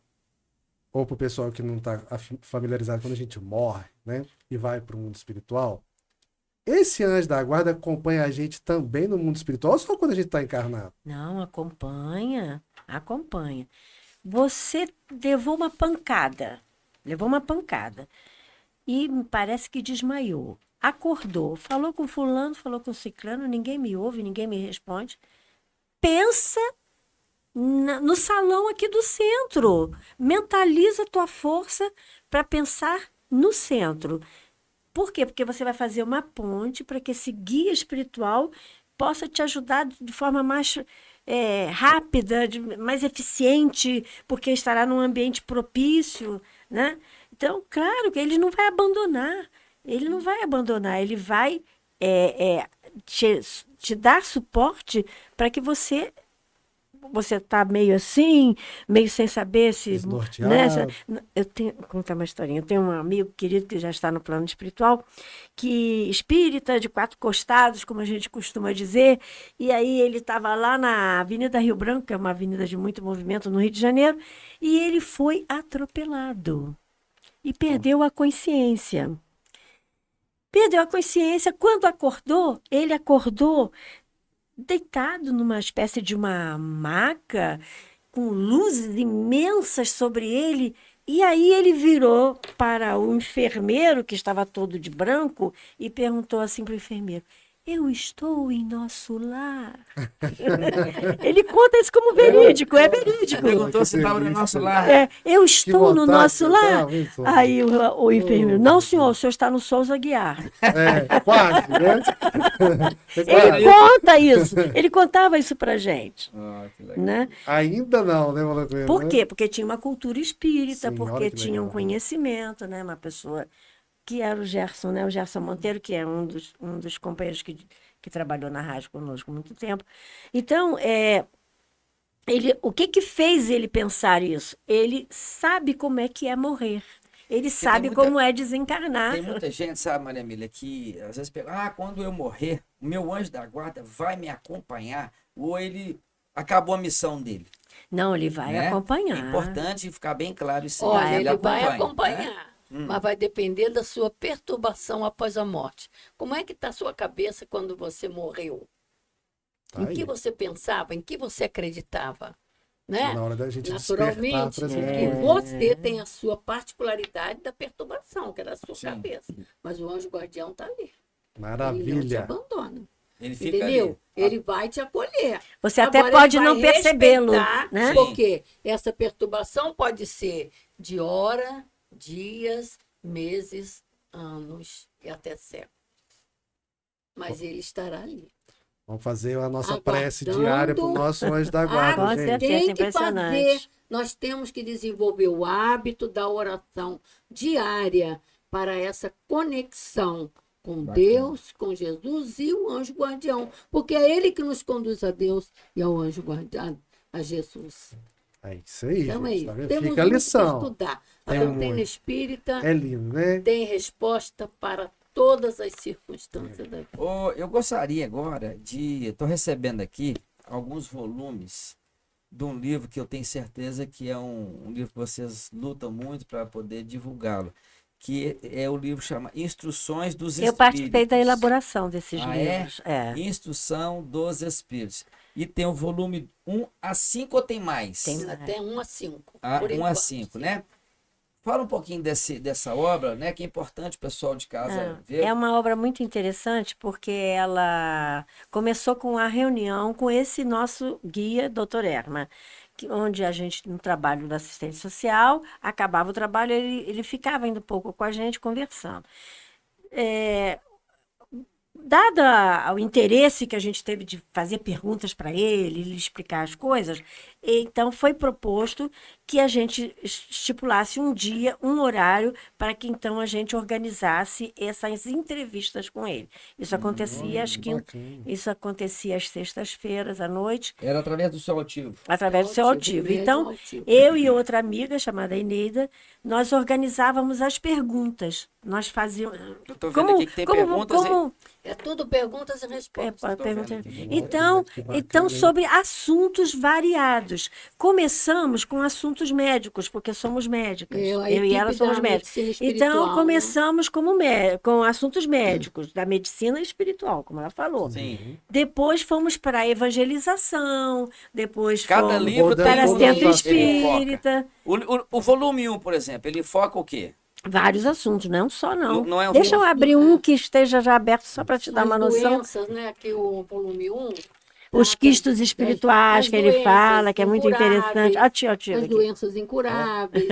Speaker 2: ou para o pessoal que não está familiarizado, quando a gente morre, né, e vai para o mundo espiritual, esse anjo da guarda acompanha a gente também no mundo espiritual ou só quando a gente está encarnado?
Speaker 3: Não, acompanha. Você levou uma pancada. E me parece que desmaiou. Acordou, falou com fulano, falou com ciclano, ninguém me ouve, ninguém me responde. Pensa no salão aqui do centro. Mentaliza a tua força para pensar no centro. Por quê? Porque você vai fazer uma ponte para que esse guia espiritual possa te ajudar de forma mais rápida, mais eficiente, porque estará num ambiente propício, né? Então, claro que ele não vai abandonar. Ele vai te dar suporte para que você está meio assim, meio sem saber se...
Speaker 2: Desnorteado.
Speaker 3: Né? Vou contar uma historinha. Eu tenho um amigo querido que já está no plano espiritual, que espírita de 4 costados, como a gente costuma dizer, e aí ele estava lá na Avenida Rio Branco, que é uma avenida de muito movimento no Rio de Janeiro, e ele foi atropelado e perdeu a consciência. Quando acordou, ele acordou deitado numa espécie de uma maca, com luzes imensas sobre ele. E aí ele virou para o enfermeiro, que estava todo de branco, e perguntou assim para o enfermeiro: eu estou em nosso lar? Ele conta isso como verídico, é verídico.
Speaker 1: Perguntou se estava no nosso lar.
Speaker 3: Eu estou no nosso lar?
Speaker 2: Isso.
Speaker 3: Aí o enfermeiro: não, senhor, o senhor está no Souza Guiar.
Speaker 2: Quase, né?
Speaker 3: Ele conta isso, ele contava isso pra gente.
Speaker 1: Que legal.
Speaker 3: Né?
Speaker 2: Ainda não, né, Malacoena?
Speaker 3: Por quê? Porque tinha uma cultura espírita,
Speaker 2: Sim,
Speaker 3: porque
Speaker 2: olha que
Speaker 3: tinha um
Speaker 2: legal.
Speaker 3: conhecimento, né? Uma pessoa que era o Gerson, né? O Gerson Monteiro, que é um dos companheiros que trabalhou na rádio conosco há muito tempo. Então, O que que fez ele pensar isso? Ele sabe como é que é morrer. Ele sabe
Speaker 1: muita-
Speaker 3: como é desencarnar.
Speaker 1: Tem muita gente, sabe, Maria Emília, que às vezes pergunta, quando eu morrer, o meu anjo da guarda vai me acompanhar, ou ele acabou a missão dele.
Speaker 3: Não, ele vai
Speaker 1: né?
Speaker 3: acompanhar.
Speaker 1: É importante ficar bem claro isso aí.
Speaker 4: Olha, ele vai
Speaker 1: acompanha, né?
Speaker 4: acompanhar, mas vai depender da sua perturbação após a morte. Como é que está a sua cabeça quando você morreu?
Speaker 2: Tá
Speaker 4: Em
Speaker 2: aí.
Speaker 4: que você pensava? Em que você acreditava? Né?
Speaker 2: Na hora da gente despertar
Speaker 4: Naturalmente,
Speaker 2: para
Speaker 4: que você tem a sua particularidade da perturbação, que é da sua
Speaker 1: Sim.
Speaker 4: cabeça. Mas o anjo guardião está ali. Ele não te
Speaker 2: Maravilha.
Speaker 4: abandona.
Speaker 1: Ele fica
Speaker 4: Entendeu?
Speaker 1: ali.
Speaker 4: Ele vai te acolher.
Speaker 3: Você até
Speaker 4: Agora,
Speaker 3: pode
Speaker 4: ele vai
Speaker 3: não percebê-lo,
Speaker 4: respeitar,
Speaker 3: né?
Speaker 1: Sim.
Speaker 4: Porque essa perturbação pode ser de hora, dias, meses, anos e até séculos. Mas ele estará ali.
Speaker 2: Vamos fazer a nossa
Speaker 4: Aguardando.
Speaker 2: prece diária para o nosso anjo da guarda,
Speaker 3: com
Speaker 2: gente.
Speaker 3: certeza.
Speaker 4: Tem que
Speaker 3: impressionante.
Speaker 4: fazer. Nós temos que desenvolver o hábito da oração diária para essa conexão com Deus, com Jesus e o anjo guardião. Porque é ele que nos conduz a Deus e ao anjo guardião, a Jesus.
Speaker 2: É isso aí,
Speaker 4: Então é
Speaker 2: gente.
Speaker 4: isso.
Speaker 2: Tá vendo?
Speaker 4: Temos
Speaker 2: Fica a
Speaker 4: muito
Speaker 2: lição.
Speaker 4: que estudar. A
Speaker 2: Tem
Speaker 4: doutrina
Speaker 2: muito.
Speaker 4: espírita
Speaker 2: É lindo, né?
Speaker 4: tem resposta para todas as circunstâncias da vida.
Speaker 1: Eu gostaria agora estou recebendo aqui alguns volumes de um livro que eu tenho certeza que é um livro que vocês lutam muito para poder divulgá-lo, que é o livro chama Instruções dos
Speaker 3: Eu
Speaker 1: Espíritos.
Speaker 3: participei da elaboração desses
Speaker 1: Ah, é?
Speaker 3: livros. É.
Speaker 1: Instrução dos Espíritos. E tem o volume 1 a 5 ou tem mais?
Speaker 3: Tem.
Speaker 4: Até 1 a 5.
Speaker 1: 1 a 5, né? Fala um pouquinho dessa obra, né? Que é importante o pessoal de casa ver.
Speaker 3: É uma obra muito interessante porque ela começou com a reunião com esse nosso guia, Dr. Erma, onde a gente, no trabalho da assistência social, acabava o trabalho, ele ficava indo um pouco com a gente conversando. Dado o interesse que a gente teve de fazer perguntas para ele explicar as coisas, então foi proposto que a gente estipulasse um dia, um horário, para que então a gente organizasse essas entrevistas com ele. Isso acontecia isso acontecia às sextas-feiras à noite,
Speaker 1: Era através do seu ativo.
Speaker 3: através do seu altivo.
Speaker 4: médium
Speaker 3: Então,
Speaker 4: altivo.
Speaker 3: eu e outra amiga chamada Eneida, nós organizávamos as perguntas. Nós fazíamos.
Speaker 1: Eu tô vendo aqui que tem perguntas
Speaker 4: É tudo perguntas e respostas.
Speaker 1: Tô vendo
Speaker 3: pergunta.
Speaker 1: aqui.
Speaker 3: Então,
Speaker 2: Que bacana,
Speaker 3: então,
Speaker 2: hein?
Speaker 3: sobre assuntos variados. Começamos com assuntos médicos, porque somos médicas.
Speaker 4: Eu, a
Speaker 3: Eu e ela
Speaker 4: equipe
Speaker 3: somos
Speaker 4: da
Speaker 3: médicas.
Speaker 4: medicina espiritual,
Speaker 3: Então,
Speaker 4: né?
Speaker 3: começamos com assuntos médicos, da medicina espiritual, como ela falou.
Speaker 1: Sim.
Speaker 3: Depois fomos para a evangelização, depois
Speaker 1: Cada
Speaker 3: fomos
Speaker 1: livro tem
Speaker 3: para
Speaker 2: um
Speaker 3: centro
Speaker 2: volume,
Speaker 3: espírita.
Speaker 1: O volume 1, por exemplo, ele foca o quê?
Speaker 3: Vários assuntos, não só não.
Speaker 1: Não é um
Speaker 3: Deixa eu
Speaker 1: volume.
Speaker 3: abrir um que esteja já aberto só para te dar uma
Speaker 4: As
Speaker 3: noção.
Speaker 4: doenças, né? Aqui o volume 1.
Speaker 3: Os quistos espirituais
Speaker 4: as
Speaker 3: que ele
Speaker 4: doenças
Speaker 3: fala, que é muito
Speaker 4: incuráveis,
Speaker 3: interessante. Ó, tio,
Speaker 4: As
Speaker 3: aqui.
Speaker 4: doenças incuráveis,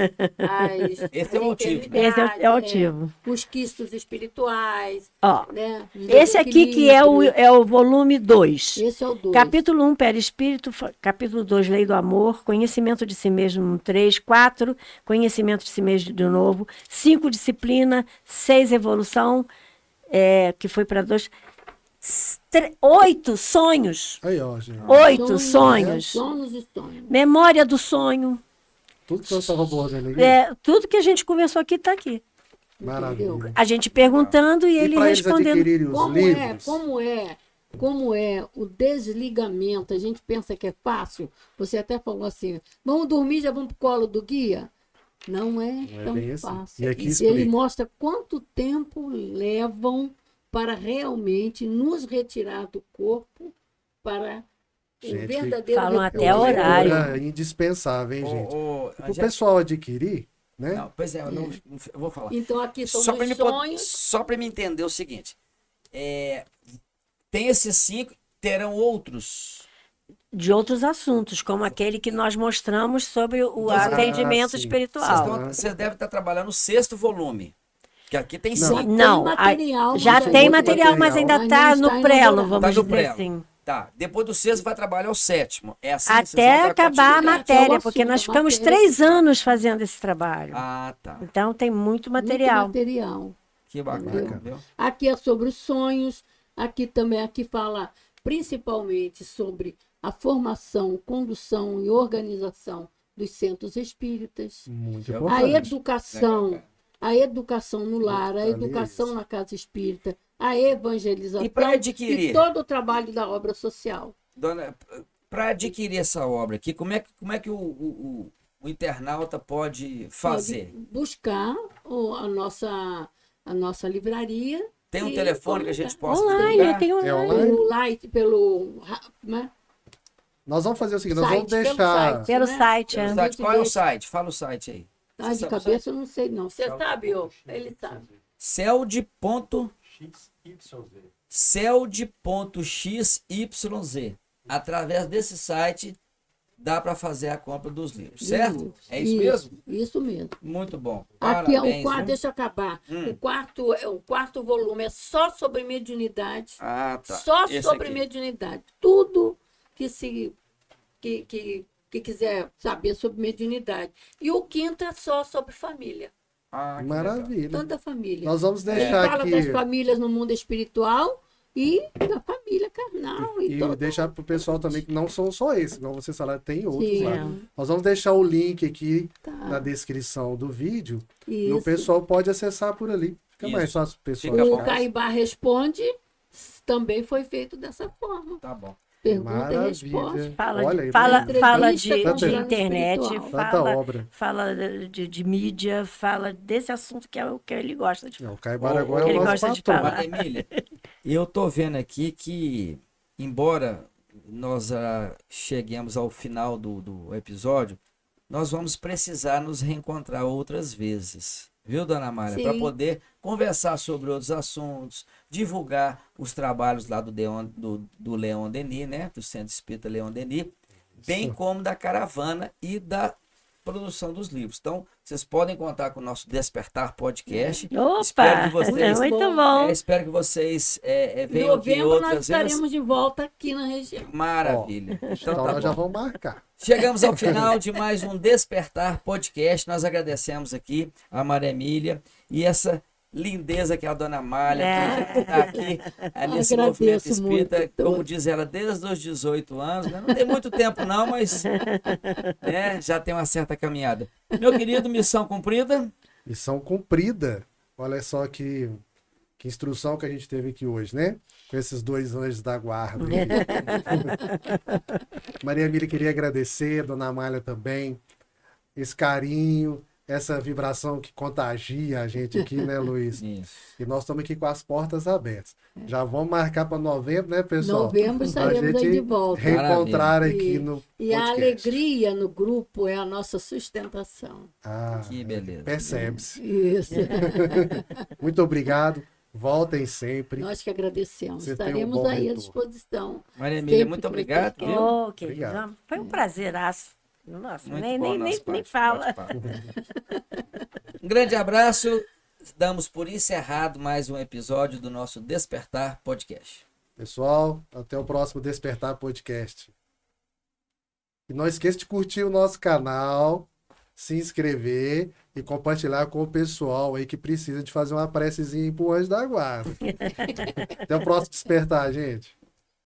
Speaker 1: Esse é o motivo.
Speaker 3: Esse é o motivo.
Speaker 4: Os quistos espirituais,
Speaker 3: Ó,
Speaker 4: né? Os
Speaker 3: esse aqui que é o volume 2.
Speaker 4: Esse é o 2.
Speaker 3: Capítulo 1, Perispírito. Capítulo 2, Lei do Amor. Conhecimento de si mesmo, 3. 4, Conhecimento de si mesmo de novo. 5, Disciplina. 6, Evolução, que foi para 2. 8, Sonhos.
Speaker 2: Aí, ó, gente.
Speaker 3: 8, Sonhos.
Speaker 4: Sonos e sonhos.
Speaker 3: Memória do sonho.
Speaker 2: Tudo que eu estava abordando aqui.
Speaker 3: Tudo que a gente conversou aqui está aqui.
Speaker 2: Maravilha.
Speaker 3: A gente perguntando e
Speaker 2: E
Speaker 3: ele
Speaker 2: para eles
Speaker 3: respondendo.
Speaker 2: adquirirem os livros,
Speaker 4: Como é o desligamento? A gente pensa que é fácil. Você até falou assim: vamos dormir, já vamos pro colo do guia. Não é
Speaker 2: não é
Speaker 4: tão
Speaker 2: bem assim.
Speaker 4: fácil.
Speaker 2: E aqui
Speaker 4: Ele
Speaker 2: explica.
Speaker 4: mostra quanto tempo levam para realmente nos retirar do corpo para o
Speaker 2: Gente,
Speaker 4: verdadeiro
Speaker 3: falam
Speaker 4: repouso.
Speaker 3: até horário.
Speaker 2: É indispensável, hein, gente?
Speaker 1: O
Speaker 2: Para o pessoal adquirir, né?
Speaker 1: Não, pois é, eu vou falar.
Speaker 4: Então aqui são
Speaker 1: Só
Speaker 4: os
Speaker 1: para
Speaker 4: sonhos.
Speaker 1: me entender o seguinte, tem esses 5, terão outros.
Speaker 3: De outros assuntos, como aquele que nós mostramos sobre o
Speaker 1: Ah,
Speaker 3: atendimento
Speaker 2: sim.
Speaker 3: espiritual.
Speaker 1: Vocês devem estar trabalhando no 6º volume, que aqui tem
Speaker 2: Não.
Speaker 1: 5.
Speaker 3: Não,
Speaker 4: Tem material,
Speaker 3: já
Speaker 4: mas é
Speaker 3: tem
Speaker 4: muito
Speaker 3: material, mas ainda
Speaker 4: Mas
Speaker 3: está
Speaker 4: não
Speaker 3: no
Speaker 4: está
Speaker 3: prelo,
Speaker 4: elaborado.
Speaker 3: vamos
Speaker 1: Tá no
Speaker 3: dizer
Speaker 1: prelo.
Speaker 3: assim.
Speaker 1: Tá, depois do 6º vai trabalhar o 7º. É assim? Vocês
Speaker 3: Até
Speaker 1: vão dar
Speaker 3: acabar a
Speaker 1: continuidade?
Speaker 3: matéria,
Speaker 4: É o
Speaker 3: porque
Speaker 4: assunto,
Speaker 3: nós
Speaker 4: a
Speaker 3: ficamos
Speaker 4: matéria.
Speaker 3: 3 anos fazendo esse trabalho.
Speaker 1: Ah, tá.
Speaker 3: Então tem muito
Speaker 4: Muito
Speaker 3: material.
Speaker 4: material.
Speaker 1: Que bacana, viu?
Speaker 4: Aqui é sobre os sonhos. Aqui também aqui fala principalmente sobre a formação, condução e organização dos centros espíritas,
Speaker 2: Muito
Speaker 1: A
Speaker 2: importante.
Speaker 4: a educação no lar, a
Speaker 2: Ali,
Speaker 4: educação
Speaker 2: isso.
Speaker 4: na casa espírita, a evangelização
Speaker 1: E para adquirir,
Speaker 4: e todo o trabalho da obra social.
Speaker 1: dona, para adquirir essa obra aqui, como é que o internauta pode fazer?
Speaker 4: Pode buscar a nossa livraria.
Speaker 1: Tem um
Speaker 4: e
Speaker 1: telefone que a gente possa
Speaker 3: Online,
Speaker 1: ligar?
Speaker 3: eu tenho
Speaker 2: É
Speaker 3: online.
Speaker 2: online?
Speaker 4: Pelo light, né?
Speaker 2: Nós vamos fazer o seguinte, nós vamos
Speaker 4: Site, pelo
Speaker 2: deixar...
Speaker 4: site.
Speaker 3: Pelo
Speaker 4: né?
Speaker 3: site,
Speaker 1: Pelo
Speaker 3: é.
Speaker 1: site. Qual é o
Speaker 4: deixa.
Speaker 1: site? Fala o site aí.
Speaker 4: Ah, de
Speaker 1: Você sabe o
Speaker 4: cabeça eu não sei, não. Você sabe, ô? Ele sabe.
Speaker 1: Celd.xyz. Através desse site dá para fazer a compra dos livros, certo? É isso mesmo?
Speaker 4: Isso mesmo.
Speaker 1: Muito bom.
Speaker 4: Aqui é o
Speaker 1: Parabéns,
Speaker 4: quarto,
Speaker 1: viu?
Speaker 4: deixa eu acabar. O quarto volume é só sobre mediunidade.
Speaker 1: Ah, tá.
Speaker 4: Só
Speaker 1: Esse
Speaker 4: sobre
Speaker 1: aqui.
Speaker 4: mediunidade. Tudo que quiser saber sobre mediunidade. E o quinto é só sobre família.
Speaker 1: Ah, que legal.
Speaker 2: Maravilha.
Speaker 4: Toda a família.
Speaker 2: Nós vamos
Speaker 4: Ele
Speaker 2: deixar
Speaker 4: fala
Speaker 2: aqui...
Speaker 4: das famílias no mundo espiritual e da família carnal. E,
Speaker 2: E
Speaker 4: todo.
Speaker 2: deixar pro pessoal também que não são só esses, igual vocês falaram, tem outros
Speaker 4: Sim,
Speaker 2: lá.
Speaker 3: é.
Speaker 2: Nós vamos deixar o link aqui
Speaker 4: Tá.
Speaker 2: na descrição do vídeo e o
Speaker 4: Isso.
Speaker 2: pessoal pode acessar por ali. Fica mais
Speaker 1: Isso.
Speaker 2: fácil pro pessoal.
Speaker 1: Fica
Speaker 2: de
Speaker 1: bom.
Speaker 4: O
Speaker 2: casa.
Speaker 4: Caibá Responde também foi feito dessa forma.
Speaker 1: Tá bom.
Speaker 4: Pergunta e resposta.
Speaker 2: Maravilha.
Speaker 3: Fala,
Speaker 2: Olha aí,
Speaker 3: fala,
Speaker 2: né?
Speaker 3: fala
Speaker 4: Entrevista com
Speaker 3: de
Speaker 4: plano
Speaker 3: internet,
Speaker 4: espiritual.
Speaker 2: Tanta obra.
Speaker 3: fala de mídia, fala desse assunto que é o que ele gosta de falar.
Speaker 2: Não, o Caibara agora é
Speaker 3: Ele
Speaker 2: o nosso
Speaker 3: gosta de
Speaker 2: patrão.
Speaker 3: falar.
Speaker 1: Maria Emília, eu tô vendo aqui que, embora nós cheguemos ao final do episódio, nós vamos precisar nos reencontrar outras vezes. Viu, dona Amália?
Speaker 4: Sim.
Speaker 1: Para poder conversar sobre outros assuntos, divulgar os trabalhos lá do Leon Denis, né? Do Centro Espírita Leon Denis, bem
Speaker 2: Isso.
Speaker 1: como da caravana e da produção dos livros. Então, vocês podem contar com o nosso Despertar Podcast. Espero que
Speaker 3: Opa!
Speaker 1: vocês-
Speaker 3: Muito bom.
Speaker 1: Espero que vocês venham aqui
Speaker 4: Novembro nós
Speaker 1: outras
Speaker 4: estaremos
Speaker 1: vezes.
Speaker 4: de volta aqui na região.
Speaker 1: Maravilha. Então
Speaker 2: Então
Speaker 1: tá
Speaker 2: nós já
Speaker 1: bom.
Speaker 2: vamos marcar.
Speaker 1: Chegamos ao final de mais um Despertar Podcast. Nós agradecemos aqui a Maria Emília e essa lindeza que é a Dona Amália, que está aqui nesse
Speaker 4: Agradeço
Speaker 1: movimento espírita,
Speaker 4: muito.
Speaker 1: como diz ela, desde os 18 anos. Né? Não tem muito tempo não, mas né, já tem uma certa caminhada. Meu querido, missão cumprida.
Speaker 2: Missão cumprida. Olha só que instrução que a gente teve aqui hoje, né? Com esses dois anjos da guarda. Maria Emília queria agradecer, Dona Amália também, esse carinho, essa vibração que contagia a gente aqui, né, Luiz?
Speaker 1: Isso.
Speaker 2: E nós estamos aqui com as portas abertas. Já vamos marcar para novembro, né, pessoal?
Speaker 4: Novembro estaremos
Speaker 2: Pra
Speaker 4: aí
Speaker 2: gente
Speaker 4: de volta.
Speaker 2: reencontrar aqui
Speaker 4: E-
Speaker 2: no
Speaker 4: E a
Speaker 2: podcast.
Speaker 4: alegria no grupo é a nossa sustentação.
Speaker 2: Ah,
Speaker 1: Que beleza.
Speaker 2: percebe-se.
Speaker 4: Isso.
Speaker 2: Muito obrigado. Voltem sempre.
Speaker 4: Nós que agradecemos.
Speaker 2: Você tem um
Speaker 4: Estaremos
Speaker 2: bom
Speaker 4: aí à
Speaker 2: retorno.
Speaker 4: disposição.
Speaker 1: Maria Emília,
Speaker 4: Sempre
Speaker 1: muito
Speaker 4: que
Speaker 1: obrigado.
Speaker 4: vocês
Speaker 1: Viu?
Speaker 3: Oh, querido,
Speaker 2: Obrigado.
Speaker 3: foi um prazeraço. Nossa,
Speaker 1: Muito
Speaker 3: nem,
Speaker 1: bom
Speaker 3: nem,
Speaker 1: nosso
Speaker 3: nem fala.
Speaker 1: bate-papo. Um grande abraço. Damos por encerrado mais um episódio do nosso Despertar Podcast.
Speaker 2: Pessoal, até o próximo Despertar Podcast. E não esqueça de curtir o nosso canal, se inscrever e compartilhar com o pessoal aí que precisa de fazer uma precezinha pro anjo da guarda. Até o próximo Despertar, gente.